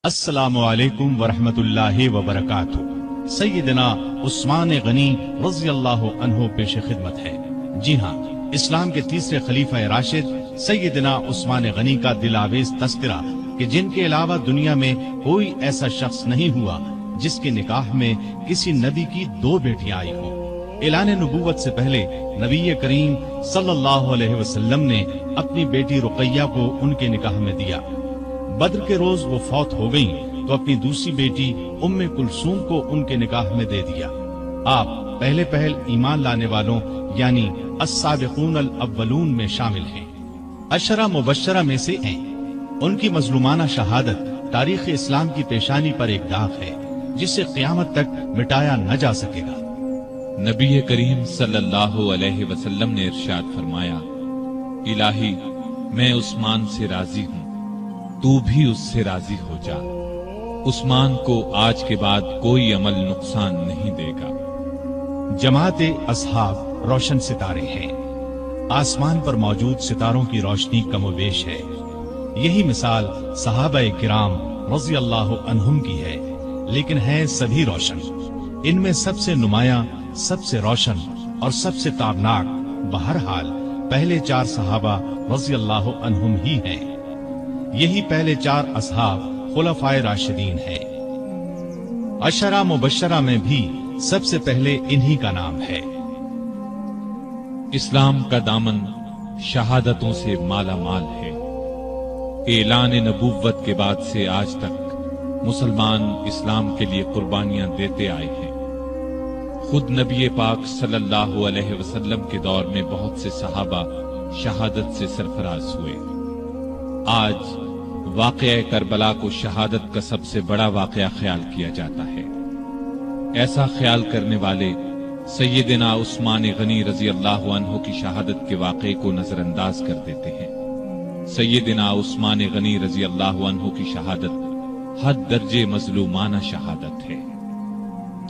السلام علیکم ورحمۃ اللہ وبرکاتہ۔ سیدنا عثمان غنی رضی اللہ عنہ پیش خدمت ہے۔ جی ہاں، اسلام کے تیسرے خلیفہ راشد سیدنا عثمان غنی کا دل آویز تذکرہ کہ جن کے علاوہ دنیا میں کوئی ایسا شخص نہیں ہوا جس کے نکاح میں کسی نبی کی 2 بیٹیاں آئی ہوں۔ اعلان نبوت سے پہلے نبی کریم صلی اللہ علیہ وسلم نے اپنی بیٹی رقیہ کو ان کے نکاح میں دیا۔ بدر کے روز وہ فوت ہو گئیں تو اپنی دوسری بیٹی ام کلثوم کو ان کے نکاح میں دے دیا۔ آپ پہلے ایمان لانے والوں یعنی السابقون الاولون میں شامل ہیں، عشرہ مبشرہ میں سے ہیں۔ ان کی مظلومانہ شہادت تاریخ اسلام کی پیشانی پر ایک داغ ہے جسے قیامت تک مٹایا نہ جا سکے گا۔ نبی کریم صلی اللہ علیہ وسلم نے ارشاد فرمایا، الہی میں عثمان سے راضی ہوں، تو بھی اس سے راضی ہو جا۔ عثمان کو آج کے بعد کوئی عمل نقصان نہیں دے گا۔ جماعت اصحاب روشن ستارے ہیں، آسمان پر موجود ستاروں کی روشنی کم و بیش ہے۔ یہی مثال صحابہ کرام رضی اللہ عنہم کی ہے، لیکن ہیں سبھی روشن۔ ان میں سب سے نمایاں، سب سے روشن اور سب سے تابناک بہرحال پہلے 4 صحابہ رضی اللہ عنہم ہی ہیں۔ یہی پہلے 4 اصحاب خلفائے راشدین ہیں۔ عشرہ مبشرہ میں بھی سب سے پہلے انہی کا نام ہے۔ اسلام کا دامن شہادتوں سے مالا مال ہے۔ اعلان نبوت کے بعد سے آج تک مسلمان اسلام کے لیے قربانیاں دیتے آئے ہیں۔ خود نبی پاک صلی اللہ علیہ وسلم کے دور میں بہت سے صحابہ شہادت سے سرفراز ہوئے۔ آج واقعہ کربلا کو شہادت کا سب سے بڑا واقعہ خیال کیا جاتا ہے۔ ایسا خیال کرنے والے سیدنا عثمان غنی رضی اللہ عنہ کی شہادت کے واقعے کو نظر انداز کر دیتے ہیں۔ سیدنا عثمان غنی رضی اللہ عنہ کی شہادت حد درجے مظلومانہ شہادت ہے۔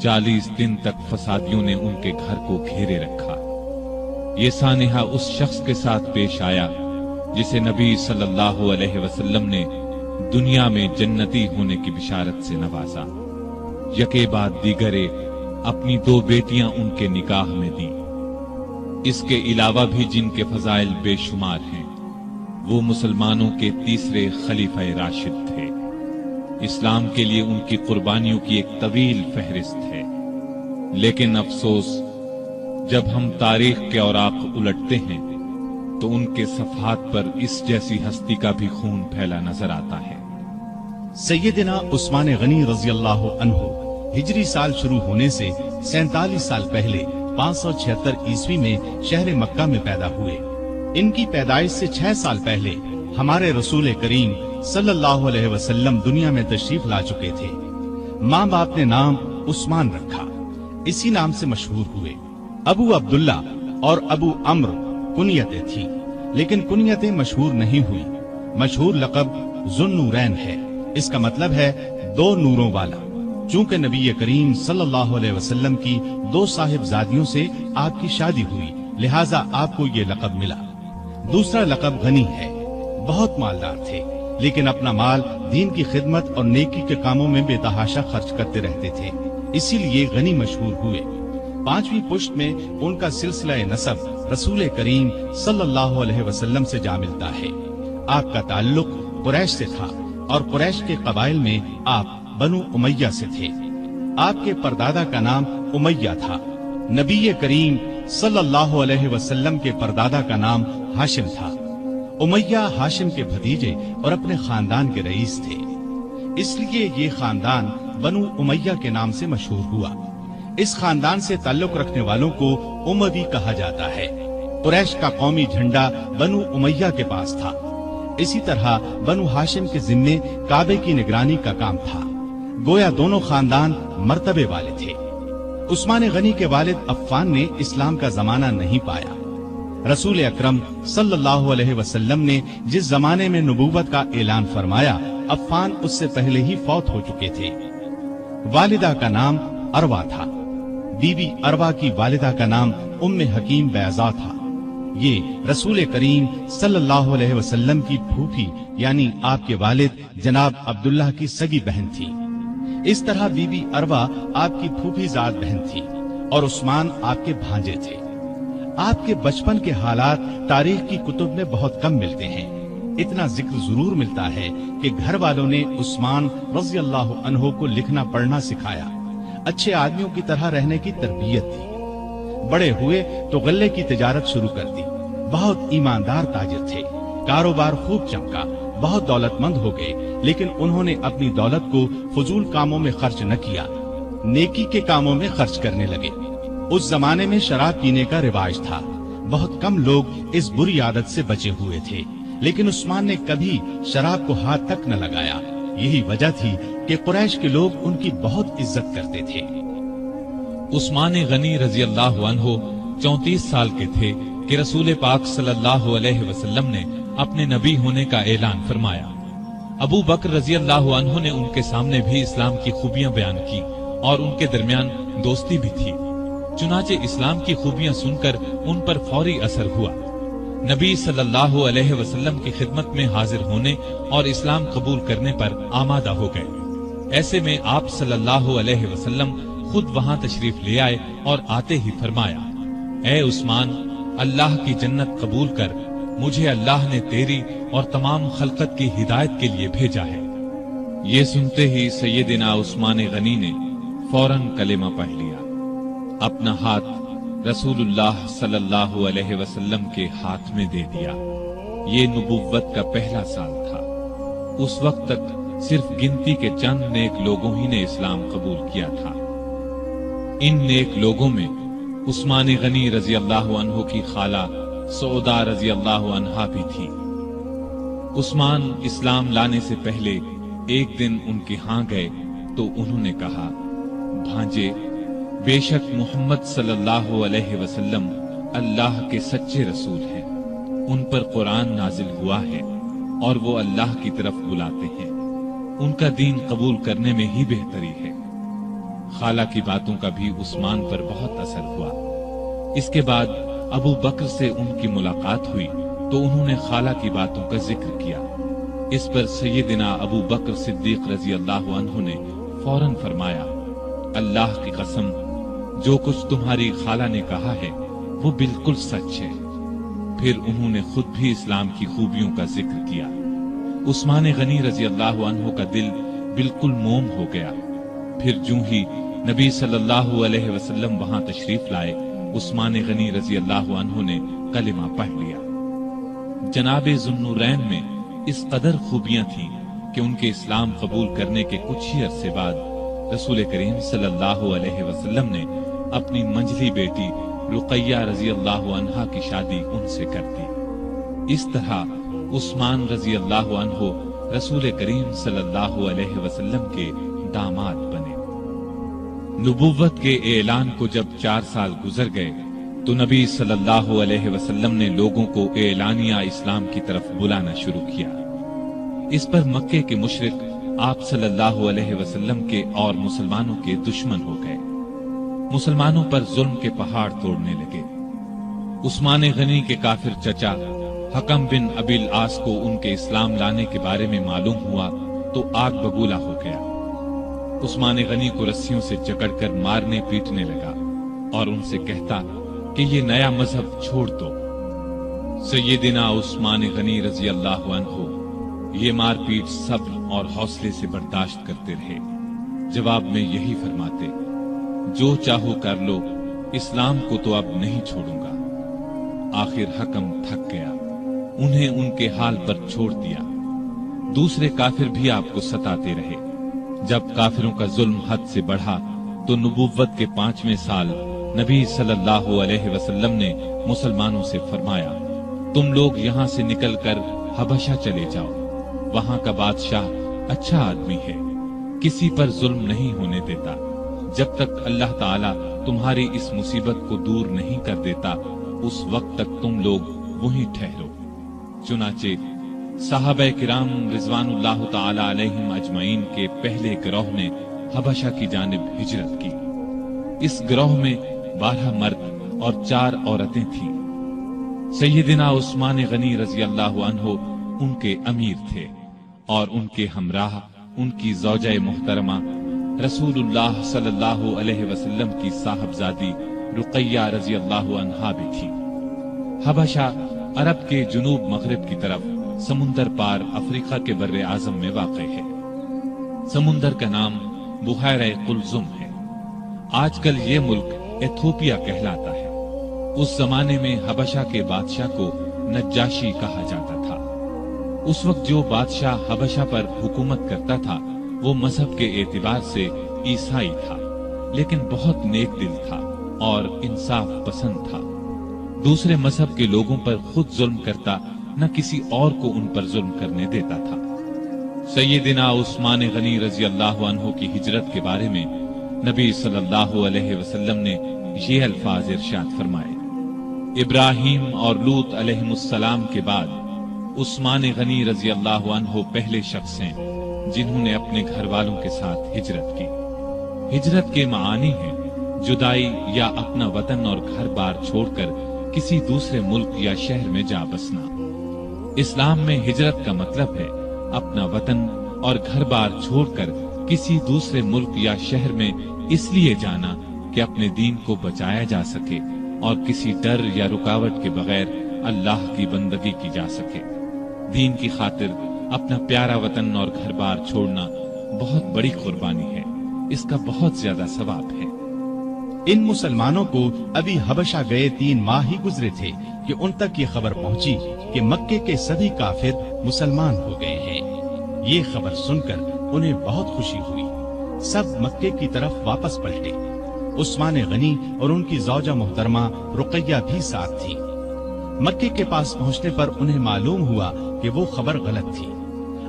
40 دن تک فسادیوں نے ان کے گھر کو گھیرے رکھا۔ یہ سانحہ اس شخص کے ساتھ پیش آیا جسے نبی صلی اللہ علیہ وسلم نے دنیا میں جنتی ہونے کی بشارت سے نوازا۔ یکے بعد دیگرے اپنی 2 بیٹیاں ان کے نکاح میں دیں۔ اس کے علاوہ بھی جن کے فضائل بے شمار ہیں، وہ مسلمانوں کے تیسرے خلیفہ راشد تھے۔ اسلام کے لیے ان کی قربانیوں کی ایک طویل فہرست ہے، لیکن افسوس جب ہم تاریخ کے اوراق الٹتے ہیں تو ان کے صفحات پر اس جیسی ہستی کا بھی خون پھیلا نظر آتا ہے۔ سیدنا عثمان غنی رضی اللہ عنہ ہجری سال شروع ہونے سے 47 سال پہلے 576 عیسوی میں شہر مکہ میں پیدا ہوئے۔ ان کی پیدائش سے 6 سال پہلے ہمارے رسول کریم صلی اللہ علیہ وسلم دنیا میں تشریف لا چکے تھے۔ ماں باپ نے نام عثمان رکھا، اسی نام سے مشہور ہوئے۔ ابو عبداللہ اور ابو عمرو کنیتیں تھی، لیکن کنیتیں مشہور نہیں ہوئی۔ مشہور لقب ذوالنورین ہے، اس کا مطلب ہے 2 نوروں والا۔ چونکہ نبی کریم صلی اللہ علیہ وسلم کی 2 صاحبزادیوں سے آپ کی شادی ہوئی، لہٰذا آپ کو یہ لقب ملا۔ دوسرا لقب غنی ہے۔ بہت مالدار تھے، لیکن اپنا مال دین کی خدمت اور نیکی کے کاموں میں بے تحاشا خرچ کرتے رہتے تھے، اسی لیے غنی مشہور ہوئے۔ 5ویں پشت میں ان کا سلسلہ نسب رسول کریم صلی اللہ علیہ وسلم سے جا ملتا ہے۔ آپ کا تعلق قریش سے تھا اور قریش کے قبائل میں آپ بنو امیہ سے تھے۔ آپ کے پردادا کا نام امیہ تھا۔ نبی کریم صلی اللہ علیہ وسلم کے پردادا کا نام ہاشم تھا۔ امیہ ہاشم کے بھتیجے اور اپنے خاندان کے رئیس تھے، اس لیے یہ خاندان بنو امیہ کے نام سے مشہور ہوا۔ اس خاندان سے تعلق رکھنے والوں کو اموی کہا جاتا ہے۔ قریش کا قومی جھنڈا بنو امیہ کے پاس تھا۔ اسی طرح بنو ہاشم کے ذمے کعبے کی نگرانی کا کام تھا۔ گویا دونوں خاندان مرتبے والے تھے۔ عثمان غنی کے والد عفان نے اسلام کا زمانہ نہیں پایا۔ رسول اکرم صلی اللہ علیہ وسلم نے جس زمانے میں نبوت کا اعلان فرمایا، عفان اس سے پہلے ہی فوت ہو چکے تھے۔ والدہ کا نام اروا تھا۔ بی بی اروا کی والدہ کا نام ام حکیم بیضا تھا۔ یہ رسول کریم صلی اللہ علیہ وسلم کی پھوپھی یعنی آپ کے والد جناب عبداللہ کی سگی بہن تھی۔ اس طرح بی بی اروا آپ کی پھوپھی زاد بہن تھی اور عثمان آپ کے بھانجے تھے۔ آپ کے بچپن کے حالات تاریخ کی کتب میں بہت کم ملتے ہیں۔ اتنا ذکر ضرور ملتا ہے کہ گھر والوں نے عثمان رضی اللہ عنہ کو لکھنا پڑھنا سکھایا، اچھے آدمیوں کی طرح رہنے کی تربیت دی۔ بڑے ہوئے تو غلے کی تجارت شروع کر دی۔ بہت ایماندار تاجر تھے، کاروبار خوب چمکا، بہت دولت مند ہو گئے، لیکن انہوں نے اپنی دولت کو فضول کاموں میں خرچ نہ کیا، نیکی کے کاموں میں خرچ کرنے لگے۔ اس زمانے میں شراب پینے کا رواج تھا، بہت کم لوگ اس بری عادت سے بچے ہوئے تھے، لیکن عثمان نے کبھی شراب کو ہاتھ تک نہ لگایا۔ یہی وجہ تھی کہ قریش کے لوگ ان کی بہت عزت کرتے تھے۔ عثمان غنی رضی اللہ عنہ 34 سال کے تھے کہ رسول پاک صلی اللہ علیہ وسلم نے اپنے نبی ہونے کا اعلان فرمایا۔ ابو بکر رضی اللہ عنہ نے ان کے سامنے بھی اسلام کی خوبیاں بیان کی اور ان کے درمیان دوستی بھی تھی۔ چنانچہ اسلام کی خوبیاں سن کر ان پر فوری اثر ہوا۔ نبی صلی اللہ علیہ وسلم کی خدمت میں حاضر ہونے اور اسلام قبول کرنے پر آمادہ ہو گئے۔ ایسے میں آپ صلی اللہ علیہ وسلم خود وہاں تشریف لے آئے اور آتے ہی فرمایا، اے عثمان، اللہ کی جنت قبول کر، مجھے اللہ نے تیری اور تمام خلقت کی ہدایت کے لیے بھیجا ہے۔ یہ سنتے ہی سیدنا عثمان غنی نے فوراً کلمہ پڑھ لیا، اپنا ہاتھ رسول اللہ صلی اللہ علیہ وسلم کے ہاتھ میں دے دیا۔ یہ نبوت کا پہلا سال تھا۔ اس وقت تک صرف گنتی کے چند نیک لوگوں ہی نے اسلام قبول کیا تھا۔ ان نیک لوگوں میں عثمان غنی رضی اللہ عنہ کی خالہ سعودہ رضی اللہ عنہا بھی تھی۔ عثمان اسلام لانے سے پہلے ایک دن ان کے ہاں گئے تو انہوں نے کہا، بھانجے، بے شک محمد صلی اللہ علیہ وسلم اللہ کے سچے رسول ہیں، ان پر قرآن نازل ہوا ہے اور وہ اللہ کی طرف بلاتے ہیں، ان کا دین قبول کرنے میں ہی بہتری ہے۔ خالہ کی باتوں کا بھی عثمان پر بہت اثر ہوا۔ اس کے بعد ابو بکر سے ان کی ملاقات ہوئی تو انہوں نے خالہ کی باتوں کا ذکر کیا۔ اس پر سیدنا ابو بکر صدیق رضی اللہ عنہ نے فوراً فرمایا، اللہ کی قسم، جو کچھ تمہاری خالہ نے کہا ہے وہ بالکل سچ ہے۔ پھر انہوں نے خود بھی اسلام کی خوبیوں کا ذکر کیا۔ عثمان غنی رضی اللہ عنہ کا دل بالکل موم ہو گیا۔ پھر جو ہی نبی صلی اللہ علیہ وسلم وہاں تشریف لائے، عثمان غنی رضی اللہ عنہ نے کلمہ پڑھ لیا۔ جناب ذوالنورین میں اس قدر خوبیاں تھیں کہ ان کے اسلام قبول کرنے کے کچھ ہی عرصے بعد رسول کریم صلی اللہ علیہ وسلم نے اپنی منجلی بیٹی رقیہ رضی اللہ عنہا کی شادی ان سے کر دی۔ اس طرح عثمان رضی اللہ عنہ رسول کریم صلی اللہ علیہ وسلم کے داماد بنے۔ نبوت کے اعلان کو جب 4 سال گزر گئے تو نبی صلی اللہ علیہ وسلم نے لوگوں کو اعلانیہ اسلام کی طرف بلانا شروع کیا۔ اس پر مکے کے مشرک آپ صلی اللہ علیہ وسلم کے اور مسلمانوں کے دشمن ہو گئے، مسلمانوں پر ظلم کے پہاڑ توڑنے لگے۔ عثمان غنی کے کافر چچا حکم بن ابی العاص کو ان کے اسلام لانے کے بارے میں معلوم ہوا تو آگ بگولا ہو گیا۔ عثمان غنی کو رسیوں سے جکڑ کر مارنے پیٹنے لگا اور ان سے کہتا کہ یہ نیا مذہب چھوڑ دو۔ سیدنا عثمان غنی رضی اللہ عنہ یہ مار پیٹ صبر اور حوصلے سے برداشت کرتے رہے۔ جواب میں یہی فرماتے، جو چاہو کر لو، اسلام کو تو اب نہیں چھوڑوں گا۔ آخر حکم تھک گیا، انہیں ان کے حال پر چھوڑ دیا۔ دوسرے کافر بھی آپ کو ستاتے رہے۔ جب کافروں کا ظلم حد سے بڑھا تو نبوت کے 5ویں سال نبی صلی اللہ علیہ وسلم نے مسلمانوں سے فرمایا، تم لوگ یہاں سے نکل کر حبشہ چلے جاؤ، وہاں کا بادشاہ اچھا آدمی ہے، کسی پر ظلم نہیں ہونے دیتا، جب تک اللہ تعالیٰ تمہاری اس مصیبت کو دور نہیں کر دیتا اس وقت تک تم لوگ وہیں ٹھہرو۔ چنانچہ صحابہ کرام رضوان اللہ تعالی علیہم اجمعین کے پہلے گروہ نے حبشہ کی جانب ہجرت کی۔ اس گروہ میں 12 مرد اور 4 عورتیں تھیں۔ سیدنا عثمان غنی رضی اللہ عنہ ان کے امیر تھے اور ان کے ہمراہ ان کی زوجہ محترمہ رسول اللہ صلی اللہ علیہ وسلم کی صاحبزادی رقیہ رضی اللہ عنہا بھی تھی۔ حبشہ عرب کے جنوب مغرب کی طرف سمندر پار افریقہ کے بر اعظم میں واقع ہے۔ سمندر کا نام بحیرہ قلزم ہے۔ آج کل یہ ملک ایتھوپیا کہلاتا ہے۔ اس زمانے میں حبشہ کے بادشاہ کو نجاشی کہا جاتا تھا۔ اس وقت جو بادشاہ حبشہ پر حکومت کرتا تھا وہ مذہب کے اعتبار سے عیسائی تھا، لیکن بہت نیک دل تھا اور انصاف پسند تھا۔ دوسرے مذہب کے لوگوں پر خود ظلم کرتا، نہ کسی اور کو ان پر ظلم کرنے دیتا تھا۔ سیدنا عثمان غنی رضی اللہ عنہ کی ہجرت کے بارے میں نبی صلی اللہ علیہ وسلم نے یہ الفاظ ارشاد فرمائے: ابراہیم اور لوط علیہ السلام کے بعد عثمان غنی رضی اللہ عنہ پہلے شخص ہیں جنہوں نے اپنے گھر والوں کے ساتھ ہجرت کی۔ ہجرت کے معانی ہیں جدائی یا اپنا وطن اور گھر بار چھوڑ کر کسی دوسرے ملک یا شہر میں جا بسنا۔ اسلام میں ہجرت کا مطلب ہے اپنا وطن اور گھر بار چھوڑ کر کسی دوسرے ملک یا شہر میں اس لیے جانا کہ اپنے دین کو بچایا جا سکے اور کسی ڈر یا رکاوٹ کے بغیر اللہ کی بندگی کی جا سکے۔ دین کی خاطر اپنا پیارا وطن اور گھر بار چھوڑنا بہت بڑی قربانی ہے، اس کا بہت زیادہ ثواب ہے۔ ان مسلمانوں کو ابھی حبشہ گئے 3 ماہ ہی گزرے تھے کہ ان تک یہ خبر پہنچی کہ مکے کے سبھی کافر مسلمان ہو گئے ہیں۔ یہ خبر سن کر انہیں بہت خوشی ہوئی۔ سب مکے کی طرف واپس پلٹے۔ عثمان غنی اور ان کی زوجہ محترمہ رقیہ بھی ساتھ تھی۔ مکے کے پاس پہنچنے پر انہیں معلوم ہوا کہ وہ خبر غلط تھی۔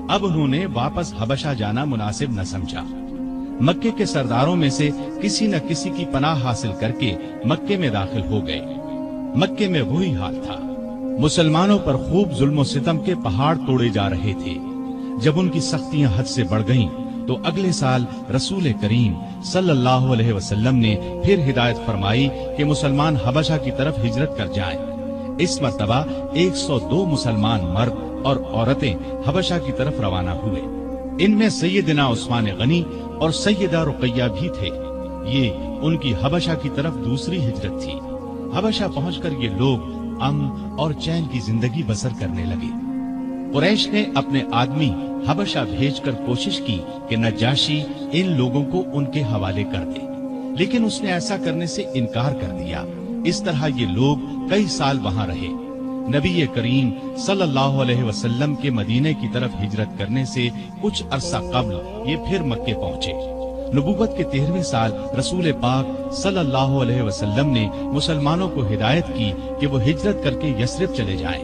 اب انہوں نے واپس حبشہ جانا مناسب نہ سمجھا۔ مکے کے سرداروں میں سے کسی نہ کسی کی پناہ حاصل کر کے مکے میں داخل ہو گئے۔ مکے میں وہی حال تھا۔ مسلمانوں پر خوب ظلم و ستم کے پہاڑ توڑے جا رہے تھے۔ جب ان کی سختیاں حد سے بڑھ گئیں تو اگلے سال رسول کریم صلی اللہ علیہ وسلم نے پھر ہدایت فرمائی کہ مسلمان حبشہ کی طرف ہجرت کر جائیں۔ اس مرتبہ 102 مسلمان مرد اور عورتیں حبشہ کی طرف روانہ ہوئے۔ ان میں سیدنا عثمان غنی اور سیدہ رقیہ بھی تھے۔ یہ ان کی حبشہ کی طرف دوسری ہجرت تھی۔ حبشہ پہنچ کر یہ لوگ امن اور چین کی زندگی بسر کرنے لگے۔ قریش نے اپنے آدمی حبشہ بھیج کر کوشش کی کہ نجاشی ان لوگوں کو ان کے حوالے کر دے، لیکن اس نے ایسا کرنے سے انکار کر دیا۔ اس طرح یہ لوگ کئی سال وہاں رہے۔ نبی کریم صلی اللہ علیہ وسلم کے مدینے کی طرف ہجرت کرنے سے کچھ عرصہ قبل یہ پھر مکے پہنچے۔ نبوت کے 13ویں سال رسول پاک صلی اللہ علیہ وسلم نے مسلمانوں کو ہدایت کی کہ وہ ہجرت کر کے یثرب چلے جائیں۔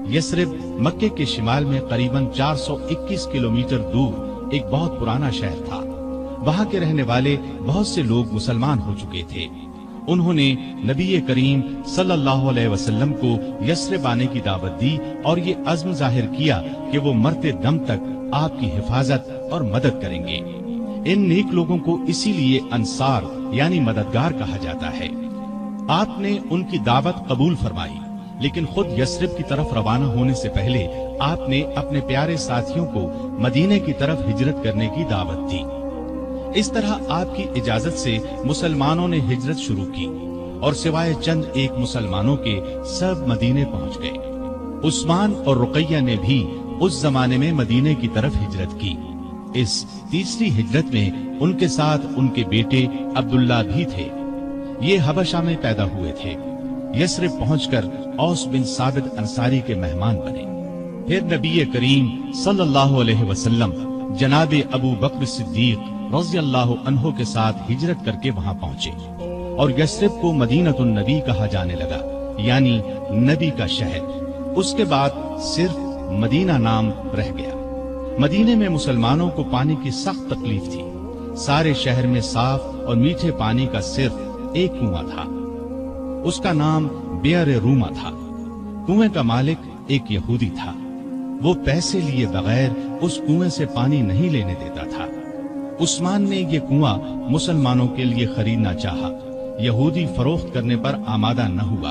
یثرب مکے کے شمال میں قریباً 421 کلومیٹر دور ایک بہت پرانا شہر تھا۔ وہاں کے رہنے والے بہت سے لوگ مسلمان ہو چکے تھے۔ انہوں نے نبی کریم صلی اللہ علیہ وسلم کو یثرب آنے کی دعوت دی اور یہ عزم ظاہر کیا کہ وہ مرتے دم تک آپ کی حفاظت اور مدد کریں گے۔ ان نیک لوگوں کو اسی لیے انصار یعنی مددگار کہا جاتا ہے۔ آپ نے ان کی دعوت قبول فرمائی، لیکن خود یثرب کی طرف روانہ ہونے سے پہلے آپ نے اپنے پیارے ساتھیوں کو مدینے کی طرف ہجرت کرنے کی دعوت دی۔ اس طرح آپ کی اجازت سے مسلمانوں نے ہجرت شروع کی اور سوائے چند ایک مسلمانوں کے سب مدینے پہنچ گئے۔ عثمان اور رقیہ نے بھی اس زمانے میں مدینے کی طرف ہجرت کی۔ اس تیسری ہجرت میں ان کے ساتھ ان کے بیٹے عبداللہ بھی تھے۔ یہ حبشہ میں پیدا ہوئے تھے۔ یثرب پہنچ کر اوس بن ثابت انصاری کے مہمان بنے۔ پھر نبی کریم صلی اللہ علیہ وسلم جناب ابو بکر صدیق رضی اللہ عنہ کے ساتھ ہجرت کر کے وہاں پہنچے اور یثرب کو مدینۃ النبی کہا جانے لگا، یعنی نبی کا شہر۔ اس کے بعد صرف مدینہ نام رہ گیا۔ مدینے میں مسلمانوں کو پانی کی سخت تکلیف تھی۔ سارے شہر میں صاف اور میٹھے پانی کا صرف ایک کنواں تھا۔ اس کا نام بئر روما تھا۔ کنویں کا مالک ایک یہودی تھا۔ وہ پیسے لیے بغیر اس کنویں سے پانی نہیں لینے دیتا تھا۔ عثمان نے یہ کنواں مسلمانوں کے لیے خریدنا چاہا۔ یہودی فروخت کرنے پر آمادہ نہ ہوا۔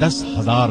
10,000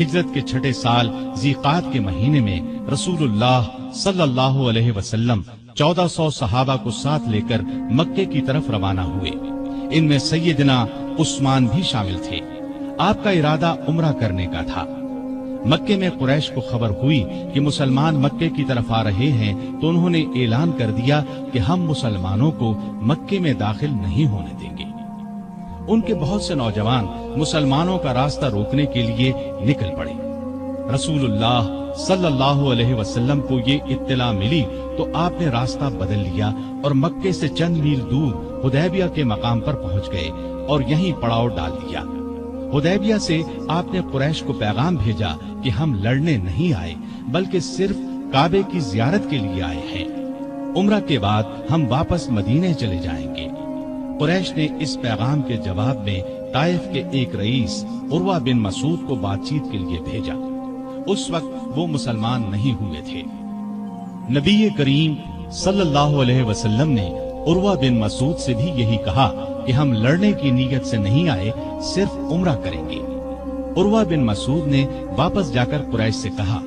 ہجرت کے چھٹے سال ذیقعد کے مہینے میں رسول اللہ صلی اللہ علیہ وسلم 1400 صحابہ کو ساتھ لے کر مکے کی طرف روانہ ہوئے۔ ان میں سیدنا عثمان بھی شامل تھے۔ آپ کا ارادہ عمرہ کرنے کا تھا۔ مکے میں قریش کو خبر ہوئی کہ مسلمان مکے کی طرف آ رہے ہیں تو انہوں نے اعلان کر دیا کہ ہم مسلمانوں کو مکے میں داخل نہیں ہونے دیں گے۔ ان کے بہت سے نوجوان مسلمانوں کا راستہ روکنے کے لیے نکل پڑے۔ رسول اللہ صلی اللہ علیہ وسلم کو یہ اطلاع ملی تو آپ نے راستہ بدل لیا اور مکے سے چند میل دور حدیبیہ کے مقام پر پہنچ گئے اور یہیں پڑاؤ ڈال دیا۔ حدیبیہ سے آپ نے قریش کو پیغام بھیجا کہ ہم لڑنے نہیں آئے بلکہ صرف کعبے کی زیارت کے لیے آئے ہیں۔ عمرہ کے بعد ہم واپس مدینے چلے جائیں گے۔ قریش نے اس پیغام کے جواب میں طائف کے ایک رئیس عروہ بن مسعود کو بات چیت کے لیے بھیجا۔ اس وقت وہ مسلمان نہیں ہوئے تھے۔ نبی کریم صلی اللہ علیہ وسلم نے عروہ بن مسعود سے بھی یہی کہا کہ ہم لڑنے کی نیت سے نہیں آئے، صرف عمرہ کریں گے۔ عروہ بن مسعود نے واپس جا کر قریش سے کہا،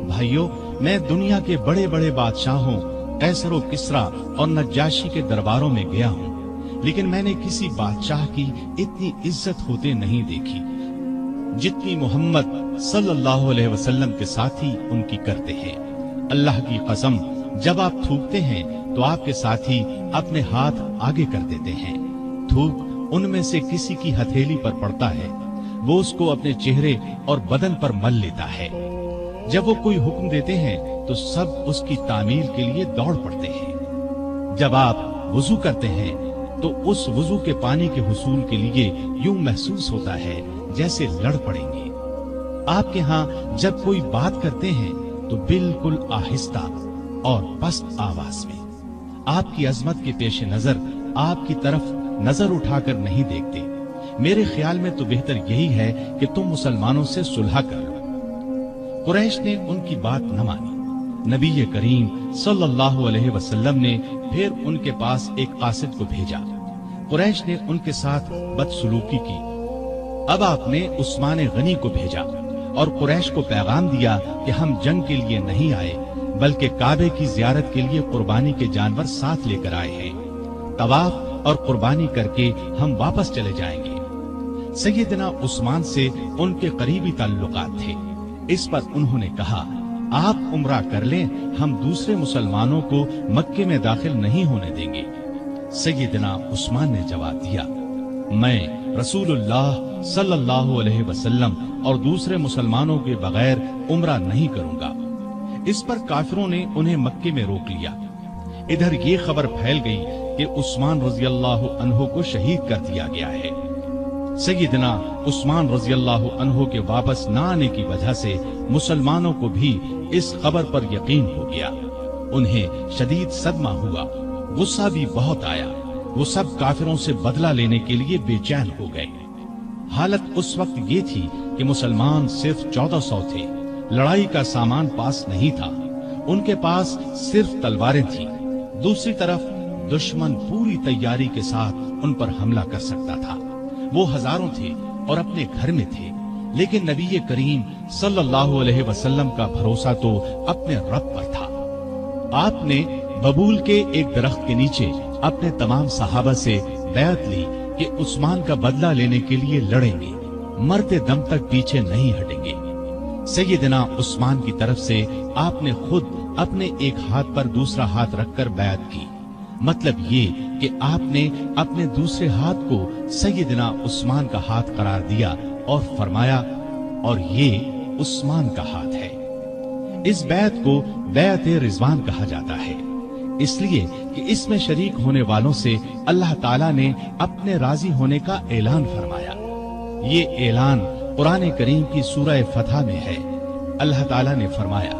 بھائیو، میں دنیا کے بڑے بڑے بادشاہوں قیصر و کسریٰ اور نجاشی کے درباروں میں گیا ہوں، لیکن میں نے کسی بادشاہ کی اتنی عزت ہوتے نہیں دیکھی جتنی محمد صلی اللہ علیہ وسلم کے ساتھی ان کی کرتے ہیں۔ اللہ کی قسم، جب آپ تھوکتے ہیں تو آپ کے ساتھی اپنے ہاتھ آگے کر دیتے ہیں۔ تھوک ان میں سے کسی کی ہتھیلی پر پڑتا ہے، وہ اس کو اپنے چہرے اور بدن پر مل لیتا ہے۔ جب وہ کوئی حکم دیتے ہیں تو سب اس کی تعمیل کے لیے دوڑ پڑتے ہیں۔ جب آپ وضو کرتے ہیں تو اس وضو کے پانی کے حصول کے لیے یوں محسوس ہوتا ہے جیسے لڑ پڑیں گے۔ آپ کے ہاں جب کوئی بات کرتے ہیں تو بالکل آہستہ اور پست آواز میں۔ آپ کی عظمت کے پیش نظر آپ کی طرف نظر اٹھا کر نہیں دیکھتے۔ میرے خیال میں تو بہتر یہی ہے کہ تم مسلمانوں سے صلح کر لو۔ قریش نے ان کی بات نہ مانی۔ نبی کریم صلی اللہ علیہ وسلم نے پھر ان کے پاس ایک قاصد کو بھیجا۔ قریش نے ان کے ساتھ بدسلوکی کی۔ اب آپ نے عثمان غنی کو بھیجا اور قریش کو پیغام دیا کہ ہم جنگ کے لیے نہیں آئے بلکہ کعبے کی زیارت کے لیے قربانی کے جانور ساتھ لے کر آئے ہیں۔ طواف اور قربانی کر کے ہم واپس چلے جائیں گے۔ سیدنا عثمان سے ان کے قریبی تعلقات تھے، اس پر انہوں نے کہا، آپ عمرہ کر لیں، ہم دوسرے مسلمانوں کو مکے میں داخل نہیں ہونے دیں گے۔ سیدنا عثمان نے جواب دیا، میں رسول اللہ صلی اللہ علیہ وسلم اور دوسرے مسلمانوں کے بغیر عمرہ نہیں کروں گا۔ اس پر کافروں نے انہیں مکے میں روک لیا۔ ادھر یہ خبر پھیل گئی کہ عثمان رضی اللہ عنہ کو شہید کر دیا گیا ہے۔ سیدنا عثمان رضی اللہ عنہ کے واپس نہ آنے کی وجہ سے مسلمانوں کو بھی اس خبر پر یقین ہو گیا۔ انہیں شدید صدمہ ہوا، غصہ بھی بہت آیا۔ وہ سب کافروں سے بدلہ لینے کے لیے بے چین ہو گئے۔ حالت اس وقت یہ تھی کہ مسلمان صرف 1400 تھے، لڑائی کا سامان پاس نہیں تھا، ان کے پاس صرف تلواریں تھیں۔ دوسری طرف دشمن پوری تیاری کے ساتھ ان پر حملہ کر سکتا تھا۔ وہ ہزاروں تھے اور اپنے گھر میں تھے، لیکن نبی کریم صلی اللہ علیہ وسلم کا بھروسہ تو اپنے رب پر تھا۔ آپ نے ببول کے ایک درخت کے نیچے اپنے تمام صحابہ سے بیعت لی کہ عثمان کا بدلہ لینے کے لیے لڑیں گے، مرتے دم تک پیچھے نہیں ہٹیں گے۔ سیدنا عثمان کی طرف سے آپ نے خود اپنے ایک ہاتھ پر دوسرا ہاتھ رکھ کر بیعت کی، مطلب یہ کہ آپ نے اپنے دوسرے ہاتھ کو سیدنا عثمان کا ہاتھ قرار دیا اور فرمایا، اور یہ عثمان کا ہاتھ ہے۔ اس بیعت کو بیعت رضوان کہا جاتا ہے، اس لیے کہ اس میں شریک ہونے والوں سے اللہ تعالیٰ نے اپنے راضی ہونے کا اعلان فرمایا۔ یہ اعلان قرآن کریم کی سورہ فتح میں ہے۔ اللہ تعالیٰ نے فرمایا،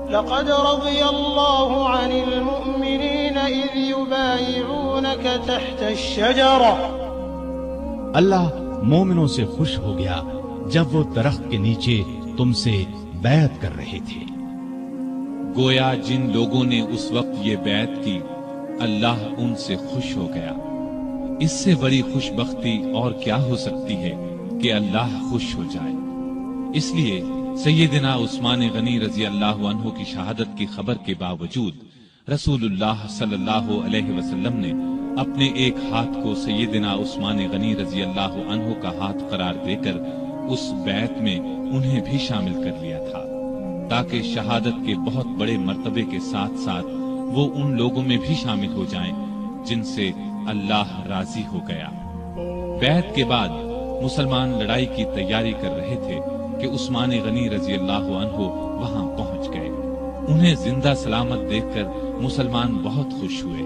لقد رضي الله عن المؤمنين إذ يبايعونك تحت الشجرة۔ اللہ مومنوں سے خوش ہو گیا جب وہ درخت کے نیچے تم سے بیعت کر رہے تھے۔ گویا جن لوگوں نے اس وقت یہ بیعت کی، اللہ ان سے خوش ہو گیا۔ اس سے بڑی خوش بختی اور کیا ہو سکتی ہے کہ اللہ خوش ہو جائے۔ اس لیے سیدنا عثمان غنی رضی اللہ عنہ کی شہادت کی خبر کے باوجود رسول اللہ صلی اللہ علیہ وسلم نے اپنے ایک ہاتھ کو سیدنا عثمان غنی رضی اللہ عنہ کا ہاتھ قرار دے کر اس بیعت میں انہیں بھی شامل کر لیا تھا، تاکہ شہادت کے بہت بڑے مرتبے کے ساتھ ساتھ وہ ان لوگوں میں بھی شامل ہو جائیں جن سے اللہ راضی ہو گیا۔ بیعت کے بعد مسلمان لڑائی کی تیاری کر رہے تھے کہ عثمان غنی رضی اللہ عنہ وہاں پہنچ گئے۔ انہیں زندہ سلامت دیکھ کر مسلمان بہت خوش ہوئے۔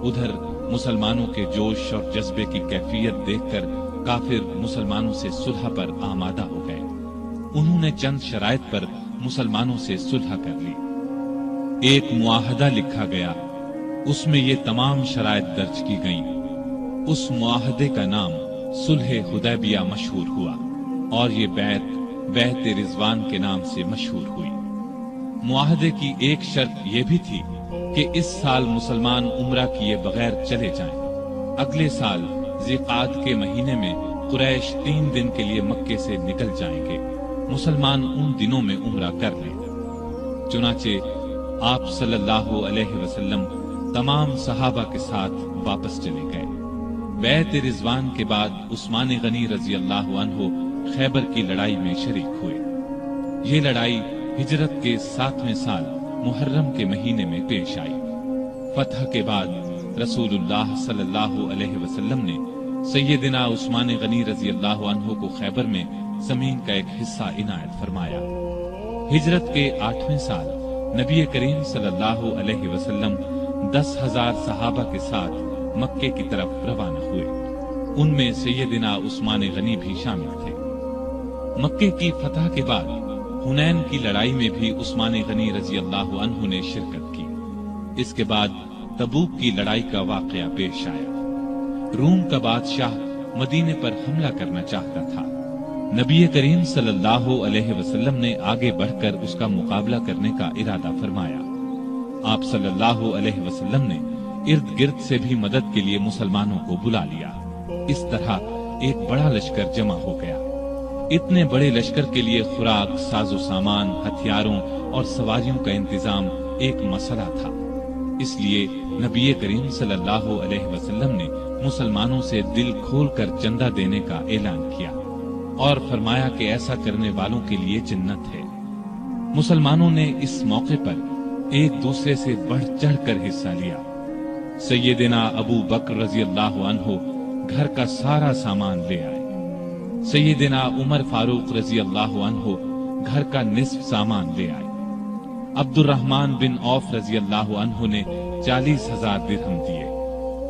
ادھر مسلمانوں کے جوش اور جذبے کی کیفیت دیکھ کر کافر مسلمانوں سے صلح پر آمادہ ہو گئے۔ انہوں نے چند شرائط پر مسلمانوں سے صلح کر لی۔ ایک معاہدہ لکھا گیا، اس میں یہ تمام شرائط درج کی گئیں۔ اس معاہدے کا نام صلح حدیبیہ مشہور ہوا اور یہ بیعت رضوان کے نام سے مشہور ہوئی۔ معاہدے کی ایک شرط یہ بھی تھی کہ اس سال مسلمان عمرہ کیے بغیر چلے جائیں۔ اگلے سال ذی-قعدہ کے مہینے میں قریش 3 دن کے لیے مکے سے نکل جائیں گے، مسلمان ان دنوں میں عمرہ کر لیں۔ چنانچہ آپ صلی اللہ علیہ وسلم تمام صحابہ کے ساتھ واپس چلے گئے۔ بیعت رضوان کے بعد عثمان غنی رضی اللہ عنہ خیبر کی لڑائی میں شریک ہوئے۔ یہ لڑائی ہجرت کے 7ویں سال محرم کے مہینے میں پیش آئی۔ فتح کے بعد رسول اللہ صلی اللہ علیہ وسلم نے سیدنا عثمان غنی رضی اللہ عنہ کو خیبر میں زمین کا ایک حصہ عنایت فرمایا۔ ہجرت کے 8ویں سال نبی کریم صلی اللہ علیہ وسلم 10,000 صحابہ کے ساتھ مکے کی طرف روانہ ہوئے۔ ان میں سیدنا عثمان غنی بھی شامل تھے۔ مکے کی فتح کے بعد حنین کی لڑائی میں بھی عثمان غنی رضی اللہ عنہ نے شرکت کی۔ اس کے بعد تبوک کی لڑائی کا واقعہ پیش آیا۔ روم کا بادشاہ مدینے پر حملہ کرنا چاہتا تھا۔ نبی کریم صلی اللہ علیہ وسلم نے آگے بڑھ کر اس کا مقابلہ کرنے کا ارادہ فرمایا۔ آپ صلی اللہ علیہ وسلم نے ارد گرد سے بھی مدد کے لیے مسلمانوں کو بلا لیا۔ اس طرح ایک بڑا لشکر جمع ہو گیا۔ اتنے بڑے لشکر کے لیے خوراک، ساز و سامان، ہتھیاروں اور سواریوں کا انتظام ایک مسئلہ تھا۔ اس لیے نبی کریم صلی اللہ علیہ وسلم نے مسلمانوں سے دل کھول کر چندہ دینے کا اعلان کیا اور فرمایا کہ ایسا کرنے والوں کے لیے جنت ہے۔ مسلمانوں نے اس موقع پر ایک دوسرے سے بڑھ چڑھ کر حصہ لیا۔ سیدنا ابو بکر رضی اللہ عنہ گھر کا سارا سامان لے آئے۔ سیدنا عمر فاروق رضی اللہ عنہ گھر کا نصف سامان لے آئے۔ عبد الرحمن بن عوف رضی اللہ عنہ نے 40,000 درہم دیے۔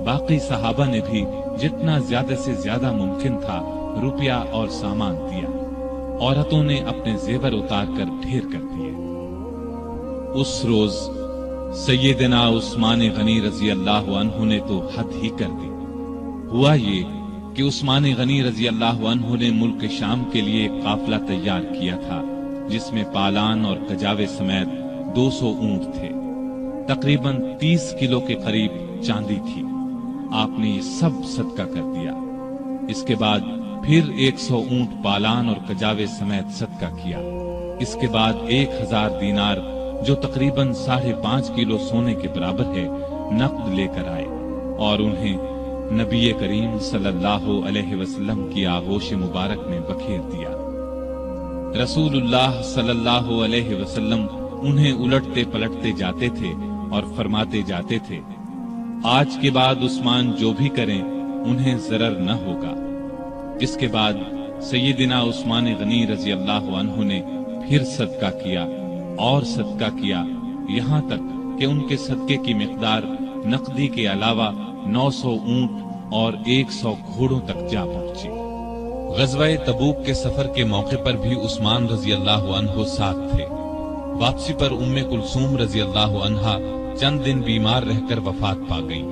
باقی صحابہ نے بھی جتنا زیادہ سے زیادہ ممکن تھا روپیہ اور سامان دیا۔ عورتوں نے اپنے زیور اتار کر ڈھیر کر دیے۔ اس روز سیدنا عثمان غنی رضی اللہ عنہ نے تو حد ہی کر دی۔ ہوا یہ کہ عثمان غنی رضی اللہ عنہ نے ملک شام کے لیے ایک قافلہ تیار کیا تھا، جس میں پالان اور کجاوے سمیت 200 اونٹ تھے۔ تقریباً 30 کلو کے قریب چاندی تھی۔ آپ نے یہ سب صدقہ کر دیا۔ اس کے بعد پھر 100 اونٹ پالان اور کجاوے سمیت صدقہ کیا۔ اس کے بعد 1000 دینار جو تقریباً 5.5 کلو سونے کے برابر ہے نقد لے کر آئے اور انہیں نبی کریم صلی اللہ علیہ وسلم کی آغوش مبارک میں بکھیر دیا۔ رسول اللہ صلی اللہ علیہ وسلم انہیں الٹتے پلٹتے جاتے تھے اور فرماتے جاتے تھے، آج کے بعد عثمان جو بھی کریں انہیں ضرر نہ ہوگا۔ اس کے بعد سیدنا عثمان غنی رضی اللہ عنہ نے پھر صدقہ کیا اور صدقہ کیا، یہاں تک کہ ان کے صدقے کی مقدار نقدی کے علاوہ 900 اونٹ اور 100 گھوڑوں تک جا پہنچی۔ غزوہ تبوک کے سفر کے موقع پر بھی عثمان رضی اللہ عنہ ساتھ تھے۔ واپسی پر ام کلثوم رضی اللہ عنہا چند دن بیمار رہ کر وفات پا گئیں۔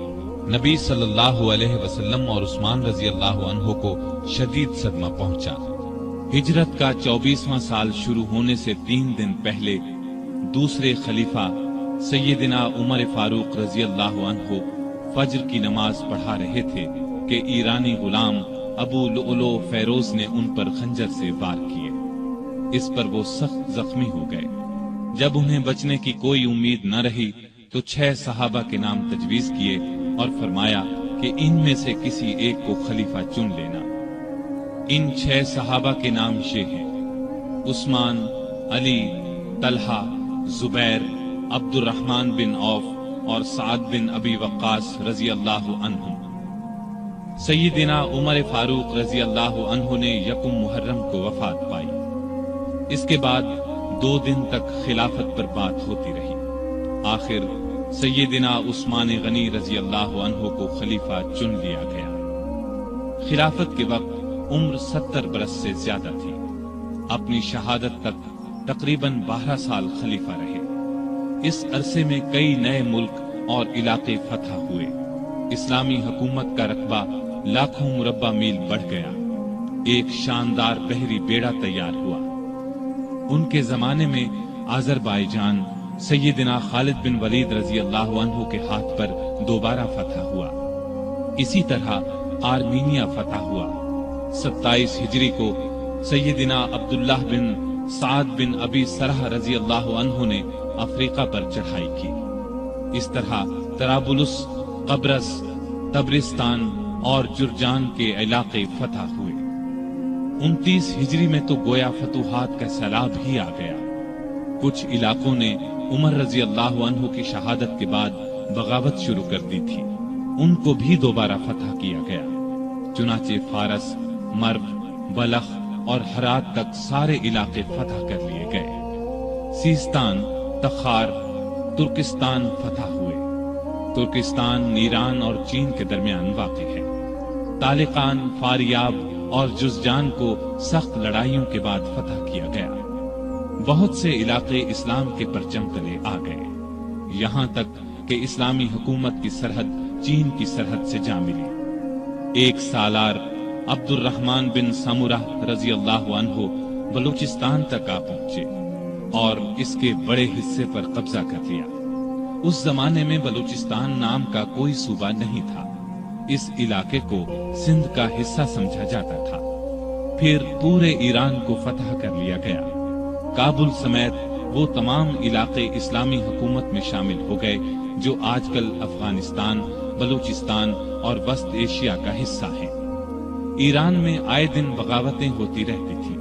نبی صلی اللہ علیہ وسلم اور عثمان رضی اللہ عنہ کو شدید صدمہ پہنچا۔ ہجرت کا 24واں سال شروع ہونے سے 3 دن پہلے دوسرے خلیفہ سیدنا عمر فاروق رضی اللہ عنہ فجر کی نماز پڑھا رہے تھے کہ ایرانی غلام ابو لؤلؤ فیروز نے ان پر خنجر سے وار کیے۔ اس پر وہ سخت زخمی ہو گئے۔ جب انہیں بچنے کی کوئی امید نہ رہی تو 6 صحابہ کے نام تجویز کیے اور فرمایا کہ ان میں سے کسی ایک کو خلیفہ چن لینا۔ ان 6 صحابہ کے نام یہ ہیں: عثمان، علی، طلحہ، زبیر، عبد الرحمن بن عوف اور سعد بن ابی وقاص رضی اللہ عنہم۔ سیدنا عمر فاروق رضی اللہ عنہ نے 1 محرم کو وفات پائی۔ اس کے بعد 2 دن تک خلافت پر بات ہوتی رہی۔ آخر سیدنا عثمان غنی رضی اللہ عنہ کو خلیفہ چن لیا گیا۔ خلافت کے وقت عمر 70 برس سے زیادہ تھی۔ اپنی شہادت تک تقریباً 12 سال خلیفہ رہے۔ اس عرصے میں کئی نئے ملک اور علاقے فتح ہوئے۔ اسلامی حکومت کا رقبہ لاکھوں مربع میل بڑھ گیا۔ ایک شاندار بحری بیڑا تیار ہوا۔ ان کے زمانے میں آذربائیجان سیدنا خالد بن ولید رضی اللہ عنہ کے ہاتھ پر دوبارہ فتح ہوا۔ اسی طرح آرمینیا فتح ہوا۔ 27 ہجری کو سیدنا عبداللہ بن سعد بن ابی سرح رضی اللہ عنہ نے افریقہ پر چڑھائی کی۔ اس طرح طرابلس، قبرص، تبرستان اور جرجان کے علاقے فتح ہوئے۔ 29 ہجری میں تو گویا فتوحات کا سیلاب ہی آ گیا۔ کچھ علاقوں نے عمر رضی اللہ عنہ کی شہادت کے بعد بغاوت شروع کر دی تھی، ان کو بھی دوبارہ فتح کیا گیا۔ چنانچہ فارس، مرو، بلخ اور ہرات تک سارے علاقے فتح کر لیے گئے۔ سیستان، تخار، ترکستان فتح ہوئے۔ ترکستان ایران اور چین کے درمیان واقع ہے۔ طالقان، فاریاب اور جزجان کو سخت لڑائیوں کے بعد فتح کیا گیا۔ بہت سے علاقے اسلام کے پرچم تلے آ گئے، یہاں تک کہ اسلامی حکومت کی سرحد چین کی سرحد سے جا ملی۔ ایک سالار عبد الرحمن بن سمرہ رضی اللہ عنہ بلوچستان تک آ پہنچے اور اس کے بڑے حصے پر قبضہ کر لیا۔ اس زمانے میں بلوچستان نام کا کوئی صوبہ نہیں تھا۔ اس علاقے کو سندھ کا حصہ سمجھا جاتا تھا۔ پھر پورے ایران کو فتح کر لیا گیا۔ کابل سمیت وہ تمام علاقے اسلامی حکومت میں شامل ہو گئے جو آج کل افغانستان، بلوچستان اور وسط ایشیا کا حصہ ہیں۔ ایران میں آئے دن بغاوتیں ہوتی رہتی تھیں۔